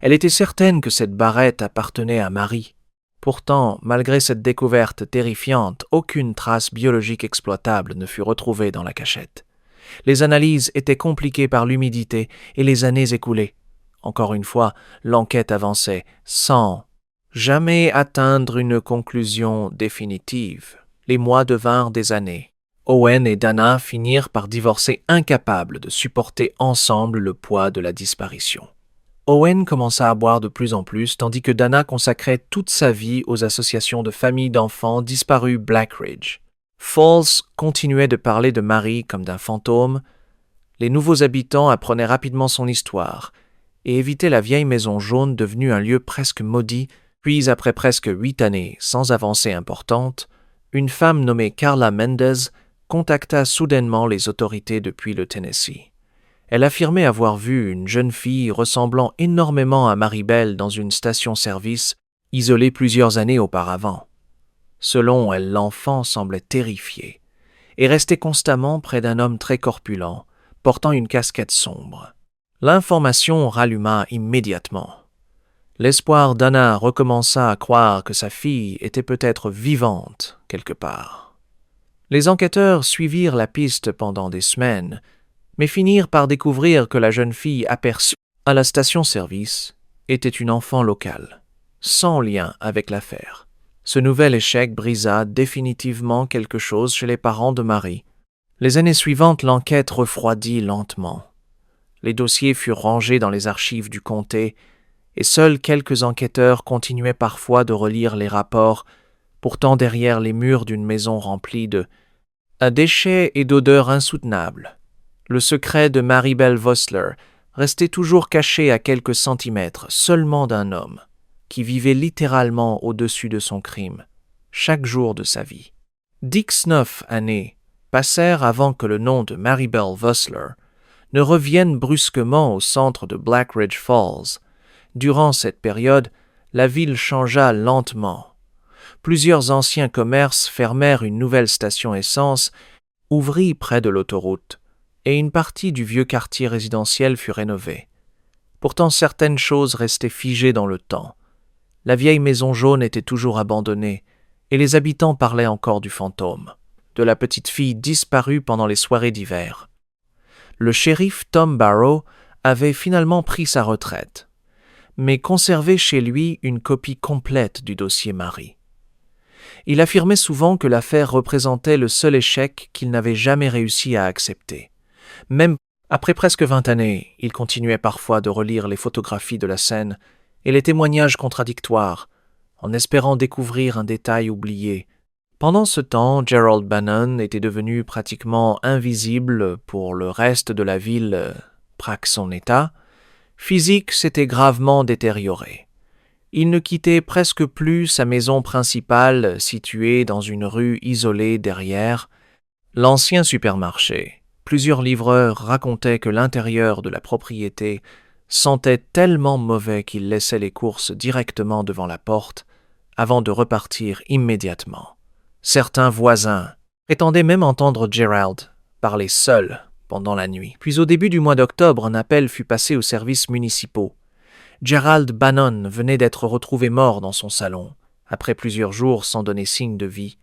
Elle était certaine que cette barrette appartenait à Marie. Pourtant, malgré cette découverte terrifiante, aucune trace biologique exploitable ne fut retrouvée dans la cachette. Les analyses étaient compliquées par l'humidité et les années écoulées. Encore une fois, l'enquête avançait sans jamais atteindre une conclusion définitive. Les mois devinrent des années. Owen et Dana finirent par divorcer, incapables de supporter ensemble le poids de la disparition. Owen commença à boire de plus en plus, tandis que Dana consacrait toute sa vie aux associations de familles d'enfants disparus Blackridge. Falls continuait de parler de Marie comme d'un fantôme. Les nouveaux habitants apprenaient rapidement son histoire et évitaient la vieille maison jaune devenue un lieu presque maudit. Puis, après presque 8 années sans avancée importante, une femme nommée Carla Mendez contacta soudainement les autorités depuis le Tennessee. Elle affirmait avoir vu une jeune fille ressemblant énormément à Maribel dans une station-service isolée plusieurs années auparavant. Selon elle, l'enfant semblait terrifié et restait constamment près d'un homme très corpulent, portant une casquette sombre. L'information ralluma immédiatement. L'espoir d'Anna recommença à croire que sa fille était peut-être vivante quelque part. Les enquêteurs suivirent la piste pendant des semaines, mais finirent par découvrir que la jeune fille aperçue à la station-service était une enfant locale, sans lien avec l'affaire. Ce nouvel échec brisa définitivement quelque chose chez les parents de Marie. Les années suivantes, l'enquête refroidit lentement. Les dossiers furent rangés dans les archives du comté et seuls quelques enquêteurs continuaient parfois de relire les rapports, pourtant derrière les murs d'une maison remplie de déchets et d'odeurs insoutenables. Le secret de Maribel Vossler restait toujours caché à quelques centimètres seulement d'un homme qui vivait littéralement au-dessus de son crime, chaque jour de sa vie. 19 années passèrent avant que le nom de Maribel Vossler ne revienne brusquement au centre de Black Ridge Falls. Durant cette période, la ville changea lentement. Plusieurs anciens commerces fermèrent une nouvelle station essence, ouvrit près de l'autoroute, et une partie du vieux quartier résidentiel fut rénovée. Pourtant, certaines choses restaient figées dans le temps. La vieille maison jaune était toujours abandonnée, et les habitants parlaient encore du fantôme, de la petite fille disparue pendant les soirées d'hiver. Le shérif Tom Barrow avait finalement pris sa retraite, mais conservait chez lui une copie complète du dossier Marie. Il affirmait souvent que l'affaire représentait le seul échec qu'il n'avait jamais réussi à accepter. Même après presque 20 années, il continuait parfois de relire les photographies de la scène et les témoignages contradictoires, en espérant découvrir un détail oublié. Pendant ce temps, Gerald Bannon était devenu pratiquement invisible pour le reste de la ville, praque son état. Physique s'était gravement détérioré. Il ne quittait presque plus sa maison principale située dans une rue isolée derrière l'ancien supermarché. Plusieurs livreurs racontaient que l'intérieur de la propriété sentait tellement mauvais qu'ils laissaient les courses directement devant la porte avant de repartir immédiatement. Certains voisins prétendaient même entendre Gerald parler seul pendant la nuit. Puis au début du mois d'octobre, un appel fut passé aux services municipaux. Gerald Bannon venait d'être retrouvé mort dans son salon, après plusieurs jours sans donner signe de vie.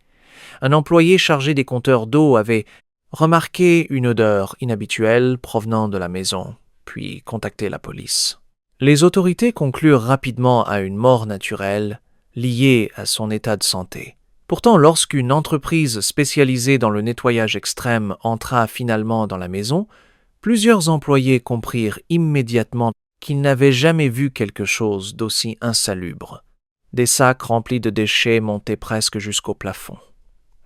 Un employé chargé des compteurs d'eau avait remarqué une odeur inhabituelle provenant de la maison, puis contacté la police. Les autorités conclurent rapidement à une mort naturelle liée à son état de santé. Pourtant, lorsqu'une entreprise spécialisée dans le nettoyage extrême entra finalement dans la maison, plusieurs employés comprirent immédiatement qu'ils n'avaient jamais vu quelque chose d'aussi insalubre. Des sacs remplis de déchets montaient presque jusqu'au plafond.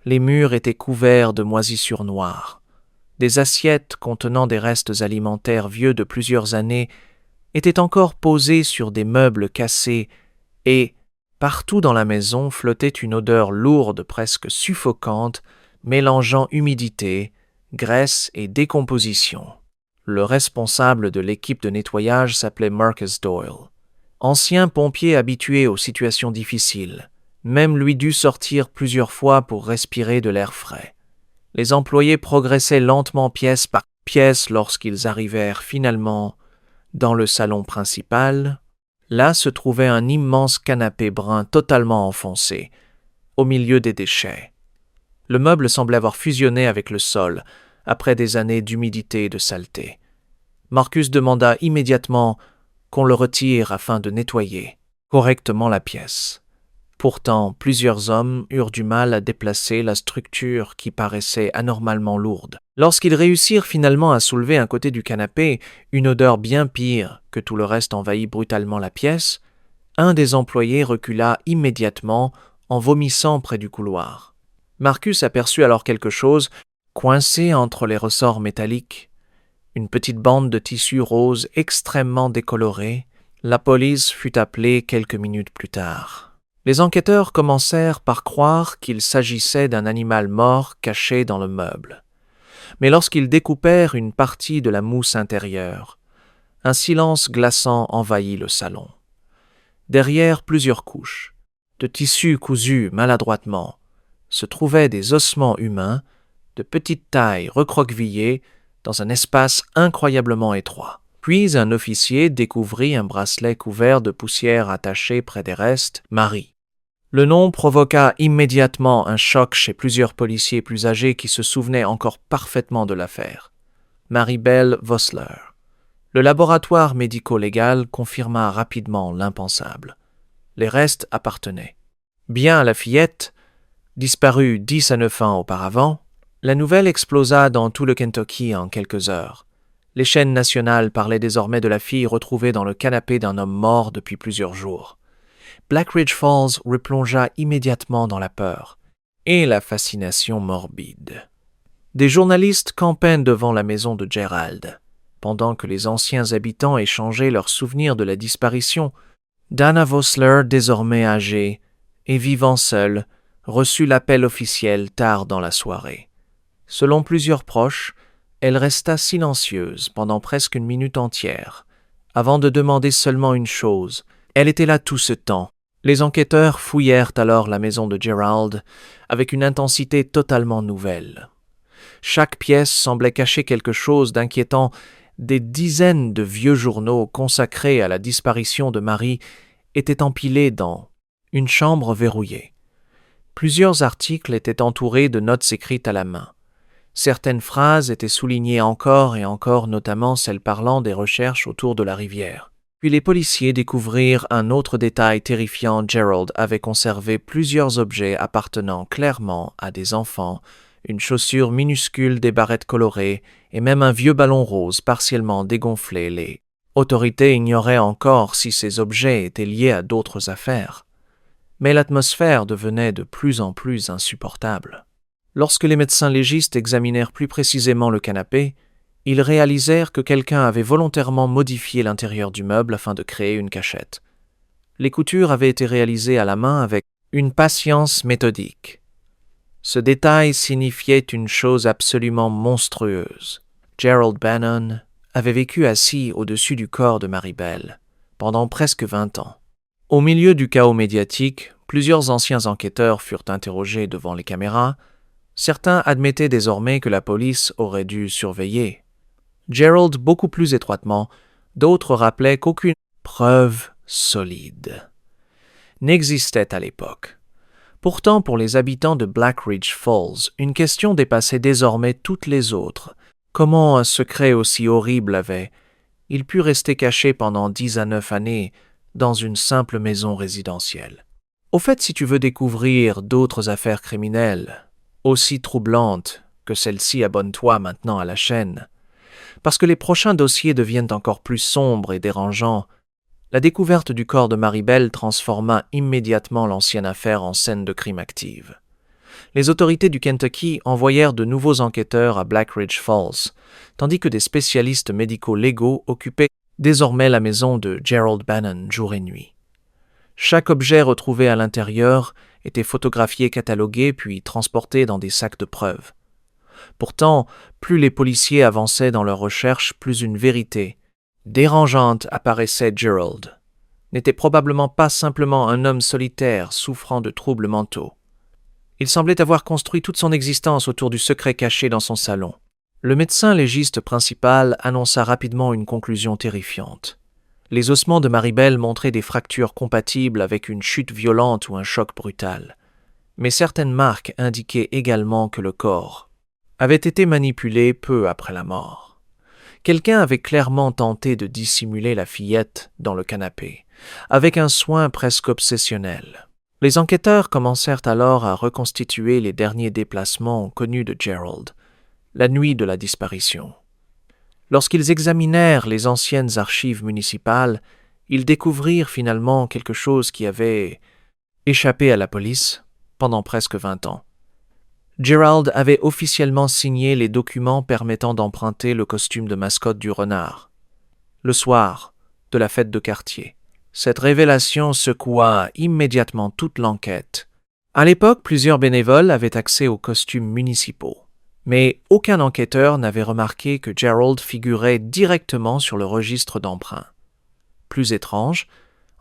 Les murs étaient couverts de moisissures noires. Des assiettes contenant des restes alimentaires vieux de plusieurs années étaient encore posées sur des meubles cassés et, partout dans la maison, flottait une odeur lourde, presque suffocante, mélangeant humidité, graisse et décomposition. Le responsable de l'équipe de nettoyage s'appelait Marcus Doyle. Ancien pompier habitué aux situations difficiles, même lui dut sortir plusieurs fois pour respirer de l'air frais. Les employés progressaient lentement pièce par pièce lorsqu'ils arrivèrent finalement dans le salon principal. Là se trouvait un immense canapé brun totalement enfoncé, au milieu des déchets. Le meuble semblait avoir fusionné avec le sol, après des années d'humidité et de saleté. Marcus demanda immédiatement qu'on le retire afin de nettoyer correctement la pièce. Pourtant, plusieurs hommes eurent du mal à déplacer la structure qui paraissait anormalement lourde. Lorsqu'ils réussirent finalement à soulever un côté du canapé, une odeur bien pire que tout le reste envahit brutalement la pièce, un des employés recula immédiatement en vomissant près du couloir. Marcus aperçut alors quelque chose coincé entre les ressorts métalliques. Une petite bande de tissu rose extrêmement décolorée. La police fut appelée quelques minutes plus tard. Les enquêteurs commencèrent par croire qu'il s'agissait d'un animal mort caché dans le meuble. Mais lorsqu'ils découpèrent une partie de la mousse intérieure, un silence glaçant envahit le salon. Derrière plusieurs couches, de tissus cousus maladroitement, se trouvaient des ossements humains de petite taille recroquevillés dans un espace incroyablement étroit. Puis un officier découvrit un bracelet couvert de poussière attaché près des restes, Marie. Le nom provoqua immédiatement un choc chez plusieurs policiers plus âgés qui se souvenaient encore parfaitement de l'affaire. Maribel Vossler. Le laboratoire médico-légal confirma rapidement l'impensable. Les restes appartenaient bien à la fillette, disparue 10 à 9 ans auparavant. La nouvelle explosa dans tout le Kentucky en quelques heures. Les chaînes nationales parlaient désormais de la fille retrouvée dans le canapé d'un homme mort depuis plusieurs jours. Black Ridge Falls replongea immédiatement dans la peur et la fascination morbide. Des journalistes campaient devant la maison de Gerald. Pendant que les anciens habitants échangeaient leurs souvenirs de la disparition, Dana Vossler, désormais âgée et vivant seule, reçut l'appel officiel tard dans la soirée. Selon plusieurs proches, elle resta silencieuse pendant presque une minute entière, avant de demander seulement une chose. Elle était là tout ce temps. Les enquêteurs fouillèrent alors la maison de Gerald avec une intensité totalement nouvelle. Chaque pièce semblait cacher quelque chose d'inquiétant. Des dizaines de vieux journaux consacrés à la disparition de Marie étaient empilés dans une chambre verrouillée. Plusieurs articles étaient entourés de notes écrites à la main. Certaines phrases étaient soulignées encore et encore, notamment celles parlant des recherches autour de la rivière. Puis les policiers découvrirent un autre détail terrifiant. Gerald avait conservé plusieurs objets appartenant clairement à des enfants, une chaussure minuscule, des barrettes colorées et même un vieux ballon rose partiellement dégonflé. Les autorités ignoraient encore si ces objets étaient liés à d'autres affaires. Mais l'atmosphère devenait de plus en plus insupportable. Lorsque les médecins légistes examinèrent plus précisément le canapé, ils réalisèrent que quelqu'un avait volontairement modifié l'intérieur du meuble afin de créer une cachette. Les coutures avaient été réalisées à la main avec une patience méthodique. Ce détail signifiait une chose absolument monstrueuse. Gerald Bannon avait vécu assis au-dessus du corps de Maribel pendant presque 20 ans. Au milieu du chaos médiatique, plusieurs anciens enquêteurs furent interrogés devant les caméras. Certains admettaient désormais que la police aurait dû surveiller Gerald beaucoup plus étroitement, d'autres rappelaient qu'aucune preuve solide n'existait à l'époque. Pourtant, pour les habitants de Black Ridge Falls, une question dépassait désormais toutes les autres. Comment un secret aussi horrible avait-il pu rester caché pendant 10 à 9 années dans une simple maison résidentielle? Au fait, si tu veux découvrir d'autres affaires criminelles, aussi troublantes que celle-ci, abonne-toi maintenant à la chaîne. Parce que les prochains dossiers deviennent encore plus sombres et dérangeants. La découverte du corps de Maribel transforma immédiatement l'ancienne affaire en scène de crime active. Les autorités du Kentucky envoyèrent de nouveaux enquêteurs à Black Ridge Falls, tandis que des spécialistes médicaux légaux occupaient désormais la maison de Gerald Bannon jour et nuit. Chaque objet retrouvé à l'intérieur était photographié, catalogué, puis transporté dans des sacs de preuves. Pourtant, plus les policiers avançaient dans leurs recherches, plus une vérité dérangeante apparaissait. Gerald n'était probablement pas simplement un homme solitaire souffrant de troubles mentaux. Il semblait avoir construit toute son existence autour du secret caché dans son salon. Le médecin légiste principal annonça rapidement une conclusion terrifiante. Les ossements de Maribel montraient des fractures compatibles avec une chute violente ou un choc brutal. Mais certaines marques indiquaient également que le corps avait été manipulé peu après la mort. Quelqu'un avait clairement tenté de dissimuler la fillette dans le canapé, avec un soin presque obsessionnel. Les enquêteurs commencèrent alors à reconstituer les derniers déplacements connus de Gerald, la nuit de la disparition. Lorsqu'ils examinèrent les anciennes archives municipales, ils découvrirent finalement quelque chose qui avait échappé à la police pendant presque 20 ans. Gerald avait officiellement signé les documents permettant d'emprunter le costume de mascotte du renard. Le soir de la fête de quartier, cette révélation secoua immédiatement toute l'enquête. À l'époque, plusieurs bénévoles avaient accès aux costumes municipaux, mais aucun enquêteur n'avait remarqué que Gerald figurait directement sur le registre d'emprunt. Plus étrange,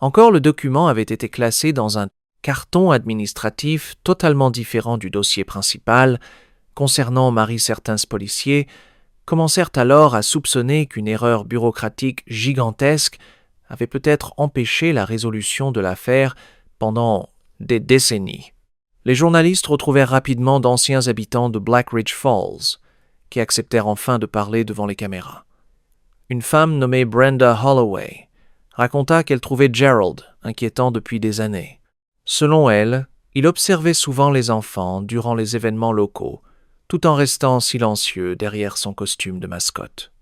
encore le document avait été classé dans un carton administratif totalement différent du dossier principal. Concernant Marie, certains policiers commencèrent alors à soupçonner qu'une erreur bureaucratique gigantesque avait peut-être empêché la résolution de l'affaire pendant des décennies. Les journalistes retrouvèrent rapidement d'anciens habitants de Black Ridge Falls qui acceptèrent enfin de parler devant les caméras. Une femme nommée Brenda Holloway raconta qu'elle trouvait Gerald inquiétant depuis des années. Selon elle, il observait souvent les enfants durant les événements locaux, tout en restant silencieux derrière son costume de mascotte.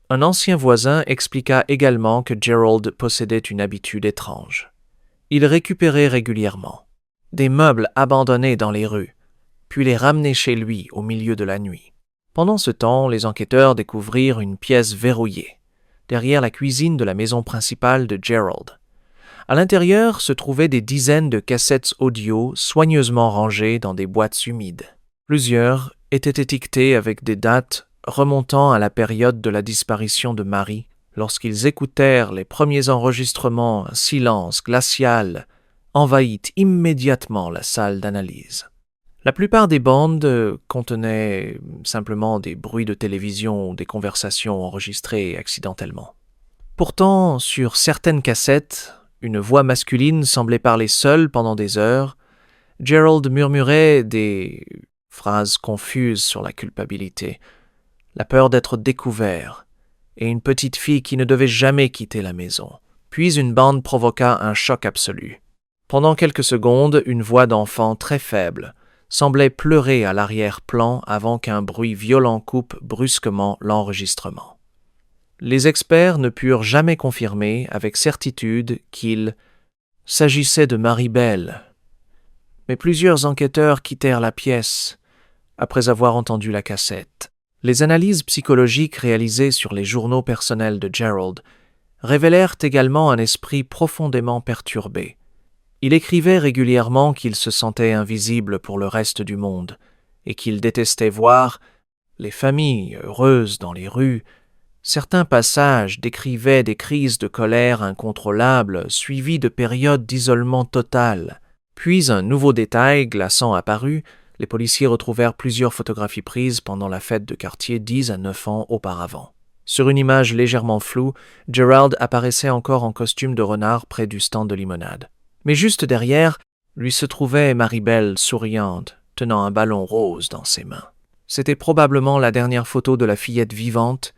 Un ancien voisin expliqua également que Gerald possédait une habitude étrange. Il récupérait régulièrement des meubles abandonnés dans les rues, puis les ramenait chez lui au milieu de la nuit. Pendant ce temps, les enquêteurs découvrirent une pièce verrouillée, derrière la cuisine de la maison principale de Gerald. À l'intérieur se trouvaient des dizaines de cassettes audio soigneusement rangées dans des boîtes humides. Plusieurs étaient étiquetées avec des dates remontant à la période de la disparition de Mary. Lorsqu'ils écoutèrent les premiers enregistrements, un silence glacial envahit immédiatement la salle d'analyse. La plupart des bandes contenaient simplement des bruits de télévision ou des conversations enregistrées accidentellement. Pourtant, sur certaines cassettes, une voix masculine semblait parler seule pendant des heures. Gerald murmurait des phrases confuses sur la culpabilité, la peur d'être découvert, et une petite fille qui ne devait jamais quitter la maison. Puis une bande provoqua un choc absolu. Pendant quelques secondes, une voix d'enfant très faible semblait pleurer à l'arrière-plan avant qu'un bruit violent coupe brusquement l'enregistrement. Les experts ne purent jamais confirmer avec certitude qu'il s'agissait de Mary-Bell, mais plusieurs enquêteurs quittèrent la pièce après avoir entendu la cassette. Les analyses psychologiques réalisées sur les journaux personnels de Gerald révélèrent également un esprit profondément perturbé. Il écrivait régulièrement qu'il se sentait invisible pour le reste du monde et qu'il détestait voir les familles heureuses dans les rues. Certains passages décrivaient des crises de colère incontrôlables suivies de périodes d'isolement total. Puis un nouveau détail glaçant apparut. Les policiers retrouvèrent plusieurs photographies prises pendant la fête de quartier 10 à 9 ans auparavant. Sur une image légèrement floue, Gerald apparaissait encore en costume de renard près du stand de limonade. Mais juste derrière, lui se trouvait Mary-Bell souriante, tenant un ballon rose dans ses mains. C'était probablement la dernière photo de la fillette vivante.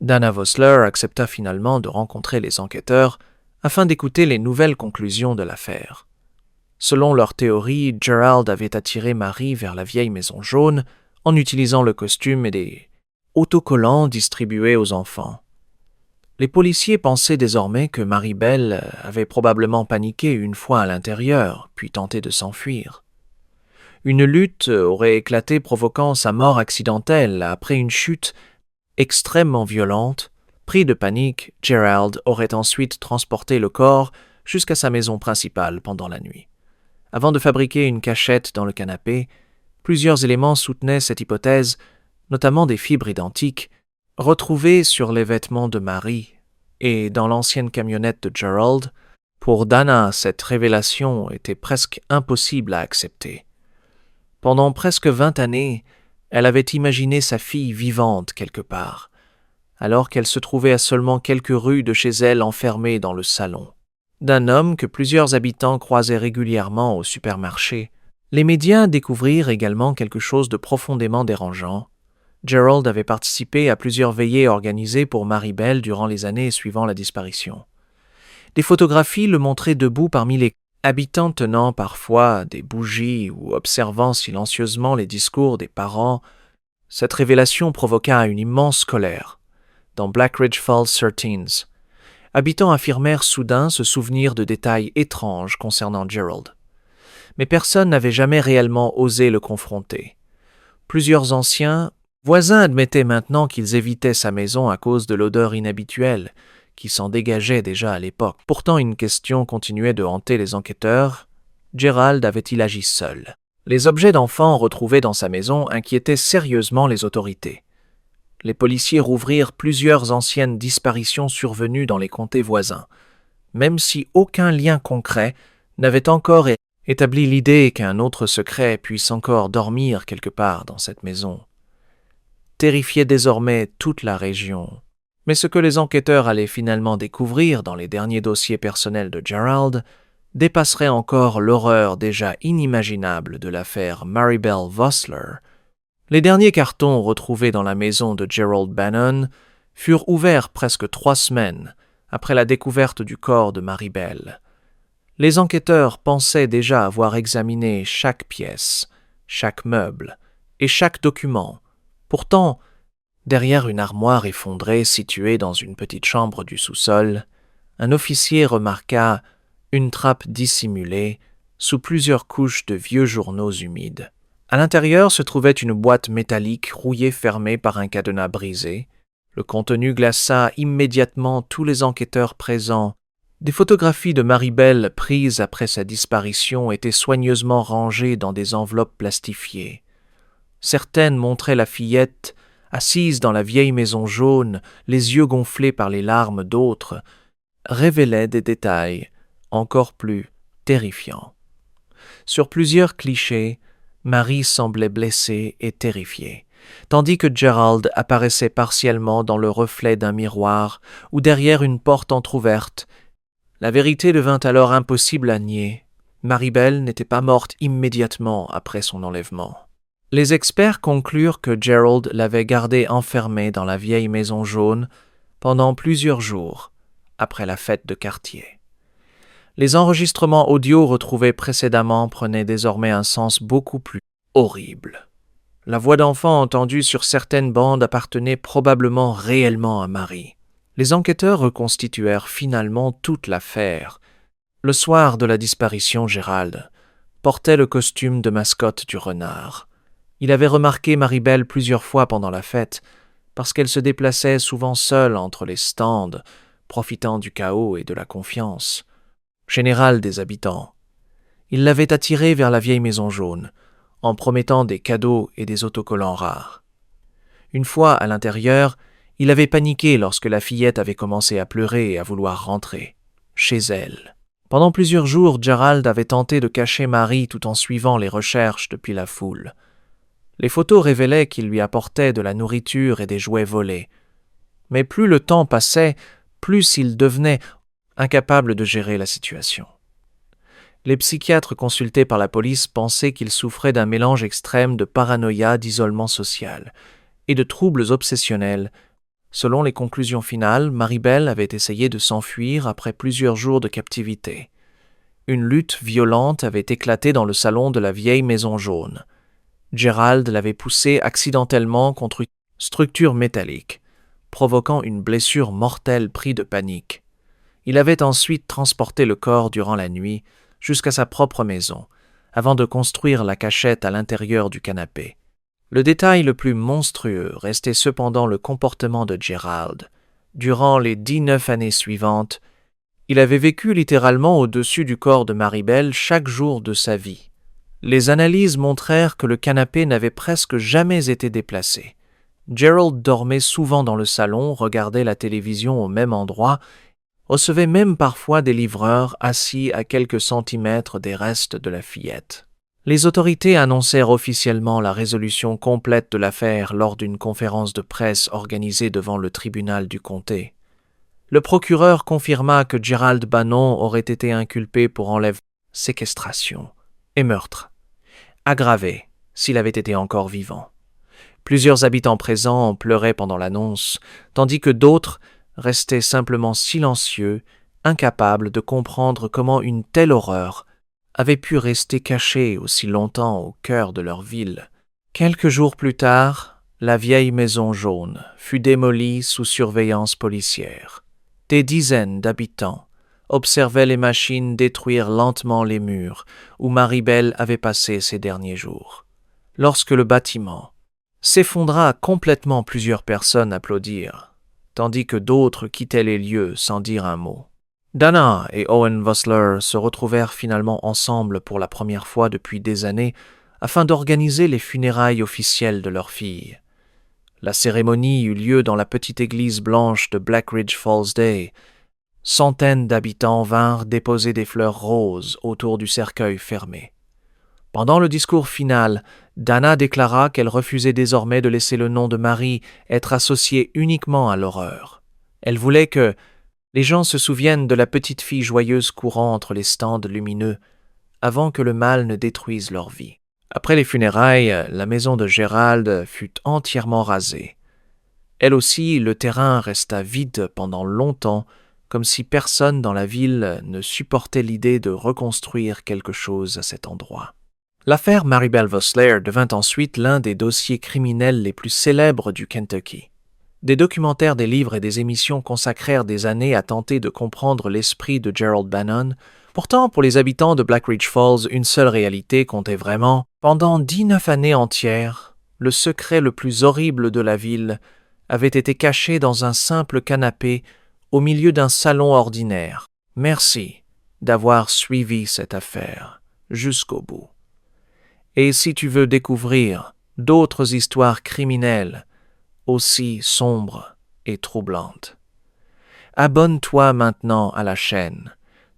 Dana Vossler accepta finalement de rencontrer les enquêteurs afin d'écouter les nouvelles conclusions de l'affaire. Selon leur théorie, Gerald avait attiré Mary vers la vieille maison jaune en utilisant le costume et des autocollants distribués aux enfants. Les policiers pensaient désormais que Mary-Bell avait probablement paniqué une fois à l'intérieur, puis tenté de s'enfuir. Une lutte aurait éclaté provoquant sa mort accidentelle après une chute extrêmement violente. Pris de panique, Gerald aurait ensuite transporté le corps jusqu'à sa maison principale pendant la nuit. Avant de fabriquer une cachette dans le canapé, plusieurs éléments soutenaient cette hypothèse, notamment des fibres identiques, retrouvées sur les vêtements de Mary et dans l'ancienne camionnette de Gerald. Pour Dana, cette révélation était presque impossible à accepter. Pendant presque 20 années, elle avait imaginé sa fille vivante quelque part, alors qu'elle se trouvait à seulement quelques rues de chez elle enfermée dans le salon d'un homme que plusieurs habitants croisaient régulièrement au supermarché. Les médias découvrirent également quelque chose de profondément dérangeant. Gerald avait participé à plusieurs veillées organisées pour Mary-Bell durant les années suivant la disparition. Des photographies le montraient debout parmi les habitants tenant parfois des bougies ou observant silencieusement les discours des parents. Cette révélation provoqua une immense colère. Dans Blackridge Falls 13, habitants affirmèrent soudain se souvenir de détails étranges concernant Gerald. Mais personne n'avait jamais réellement osé le confronter. Plusieurs anciens voisins admettaient maintenant qu'ils évitaient sa maison à cause de l'odeur inhabituelle qui s'en dégageait déjà à l'époque. Pourtant, une question continuait de hanter les enquêteurs. Gerald avait-il agi seul? Les objets d'enfants retrouvés dans sa maison inquiétaient sérieusement les autorités. Les policiers rouvrirent plusieurs anciennes disparitions survenues dans les comtés voisins, même si aucun lien concret n'avait encore établi l'idée qu'un autre secret puisse encore dormir quelque part dans cette maison. Terrifiait désormais toute la région. Mais ce que les enquêteurs allaient finalement découvrir dans les derniers dossiers personnels de Gerald dépasserait encore l'horreur déjà inimaginable de l'affaire Mary-Bell Vossler. Les derniers cartons retrouvés dans la maison de Gerald Bannon furent ouverts presque 3 semaines après la découverte du corps de Maribel. Les enquêteurs pensaient déjà avoir examiné chaque pièce, chaque meuble et chaque document. Pourtant, derrière une armoire effondrée située dans une petite chambre du sous-sol, un officier remarqua une trappe dissimulée sous plusieurs couches de vieux journaux humides. À l'intérieur se trouvait une boîte métallique rouillée fermée par un cadenas brisé. Le contenu glaça immédiatement tous les enquêteurs présents. Des photographies de Maribel prises après sa disparition étaient soigneusement rangées dans des enveloppes plastifiées. Certaines montraient la fillette assise dans la vieille maison jaune, les yeux gonflés par les larmes, d'autres révélaient des détails encore plus terrifiants. Sur plusieurs clichés, Marie semblait blessée et terrifiée, tandis que Gerald apparaissait partiellement dans le reflet d'un miroir ou derrière une porte entr'ouverte. La vérité devint alors impossible à nier. Maribel n'était pas morte immédiatement après son enlèvement. Les experts conclurent que Gerald l'avait gardée enfermée dans la vieille maison jaune pendant plusieurs jours après la fête de quartier. Les enregistrements audio retrouvés précédemment prenaient désormais un sens beaucoup plus horrible. La voix d'enfant entendue sur certaines bandes appartenait probablement réellement à Marie. Les enquêteurs reconstituèrent finalement toute l'affaire. Le soir de la disparition, Gerald portait le costume de mascotte du renard. Il avait remarqué Maribel plusieurs fois pendant la fête, parce qu'elle se déplaçait souvent seule entre les stands, profitant du chaos et de la confiance générale des habitants. Il l'avait attirée vers la vieille maison jaune, en promettant des cadeaux et des autocollants rares. Une fois à l'intérieur, il avait paniqué lorsque la fillette avait commencé à pleurer et à vouloir rentrer, chez elle. Pendant plusieurs jours, Gerald avait tenté de cacher Marie tout en suivant les recherches depuis la foule. Les photos révélaient qu'il lui apportait de la nourriture et des jouets volés. Mais plus le temps passait, plus il devenait incapable de gérer la situation. Les psychiatres consultés par la police pensaient qu'il souffrait d'un mélange extrême de paranoïa, d'isolement social et de troubles obsessionnels. Selon les conclusions finales, Maribel avait essayé de s'enfuir après plusieurs jours de captivité. Une lutte violente avait éclaté dans le salon de la vieille maison jaune. Gerald l'avait poussée accidentellement contre une structure métallique, provoquant une blessure mortelle pris de panique. Il avait ensuite transporté le corps durant la nuit jusqu'à sa propre maison, avant de construire la cachette à l'intérieur du canapé. Le détail le plus monstrueux restait cependant le comportement de Gerald. Durant les 19 années suivantes, il avait vécu littéralement au-dessus du corps de Maribel chaque jour de sa vie. Les analyses montrèrent que le canapé n'avait presque jamais été déplacé. Gerald dormait souvent dans le salon, regardait la télévision au même endroit, recevait même parfois des livreurs assis à quelques centimètres des restes de la fillette. Les autorités annoncèrent officiellement la résolution complète de l'affaire lors d'une conférence de presse organisée devant le tribunal du comté. Le procureur confirma que Gerald Bannon aurait été inculpé pour enlèvement, séquestration et meurtre, aggravé s'il avait été encore vivant. Plusieurs habitants présents pleuraient pendant l'annonce, tandis que d'autres restaient simplement silencieux, incapables de comprendre comment une telle horreur avait pu rester cachée aussi longtemps au cœur de leur ville. Quelques jours plus tard, la vieille maison jaune fut démolie sous surveillance policière. Des dizaines d'habitants observaient les machines détruire lentement les murs où Maribel avait passé ses derniers jours. Lorsque le bâtiment s'effondra complètement, plusieurs personnes applaudirent, tandis que d'autres quittaient les lieux sans dire un mot. Dana et Owen Vossler se retrouvèrent finalement ensemble pour la première fois depuis des années afin d'organiser les funérailles officielles de leur fille. La cérémonie eut lieu dans la petite église blanche de Blackridge Falls Day. Centaines d'habitants vinrent déposer des fleurs roses autour du cercueil fermé. Pendant le discours final, Dana déclara qu'elle refusait désormais de laisser le nom de Marie être associé uniquement à l'horreur. Elle voulait que les gens se souviennent de la petite fille joyeuse courant entre les stands lumineux avant que le mal ne détruise leur vie. Après les funérailles, la maison de Gérald fut entièrement rasée. Elle aussi, le terrain resta vide pendant longtemps, comme si personne dans la ville ne supportait l'idée de reconstruire quelque chose à cet endroit. L'affaire Maribel Vossler devint ensuite l'un des dossiers criminels les plus célèbres du Kentucky. Des documentaires, des livres et des émissions consacrèrent des années à tenter de comprendre l'esprit de Gerald Bannon. Pourtant, pour les habitants de Black Ridge Falls, une seule réalité comptait vraiment. Pendant 19 années entières, le secret le plus horrible de la ville avait été caché dans un simple canapé au milieu d'un salon ordinaire. Merci d'avoir suivi cette affaire jusqu'au bout. Et si tu veux découvrir d'autres histoires criminelles aussi sombres et troublantes, abonne-toi maintenant à la chaîne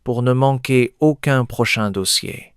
pour ne manquer aucun prochain dossier.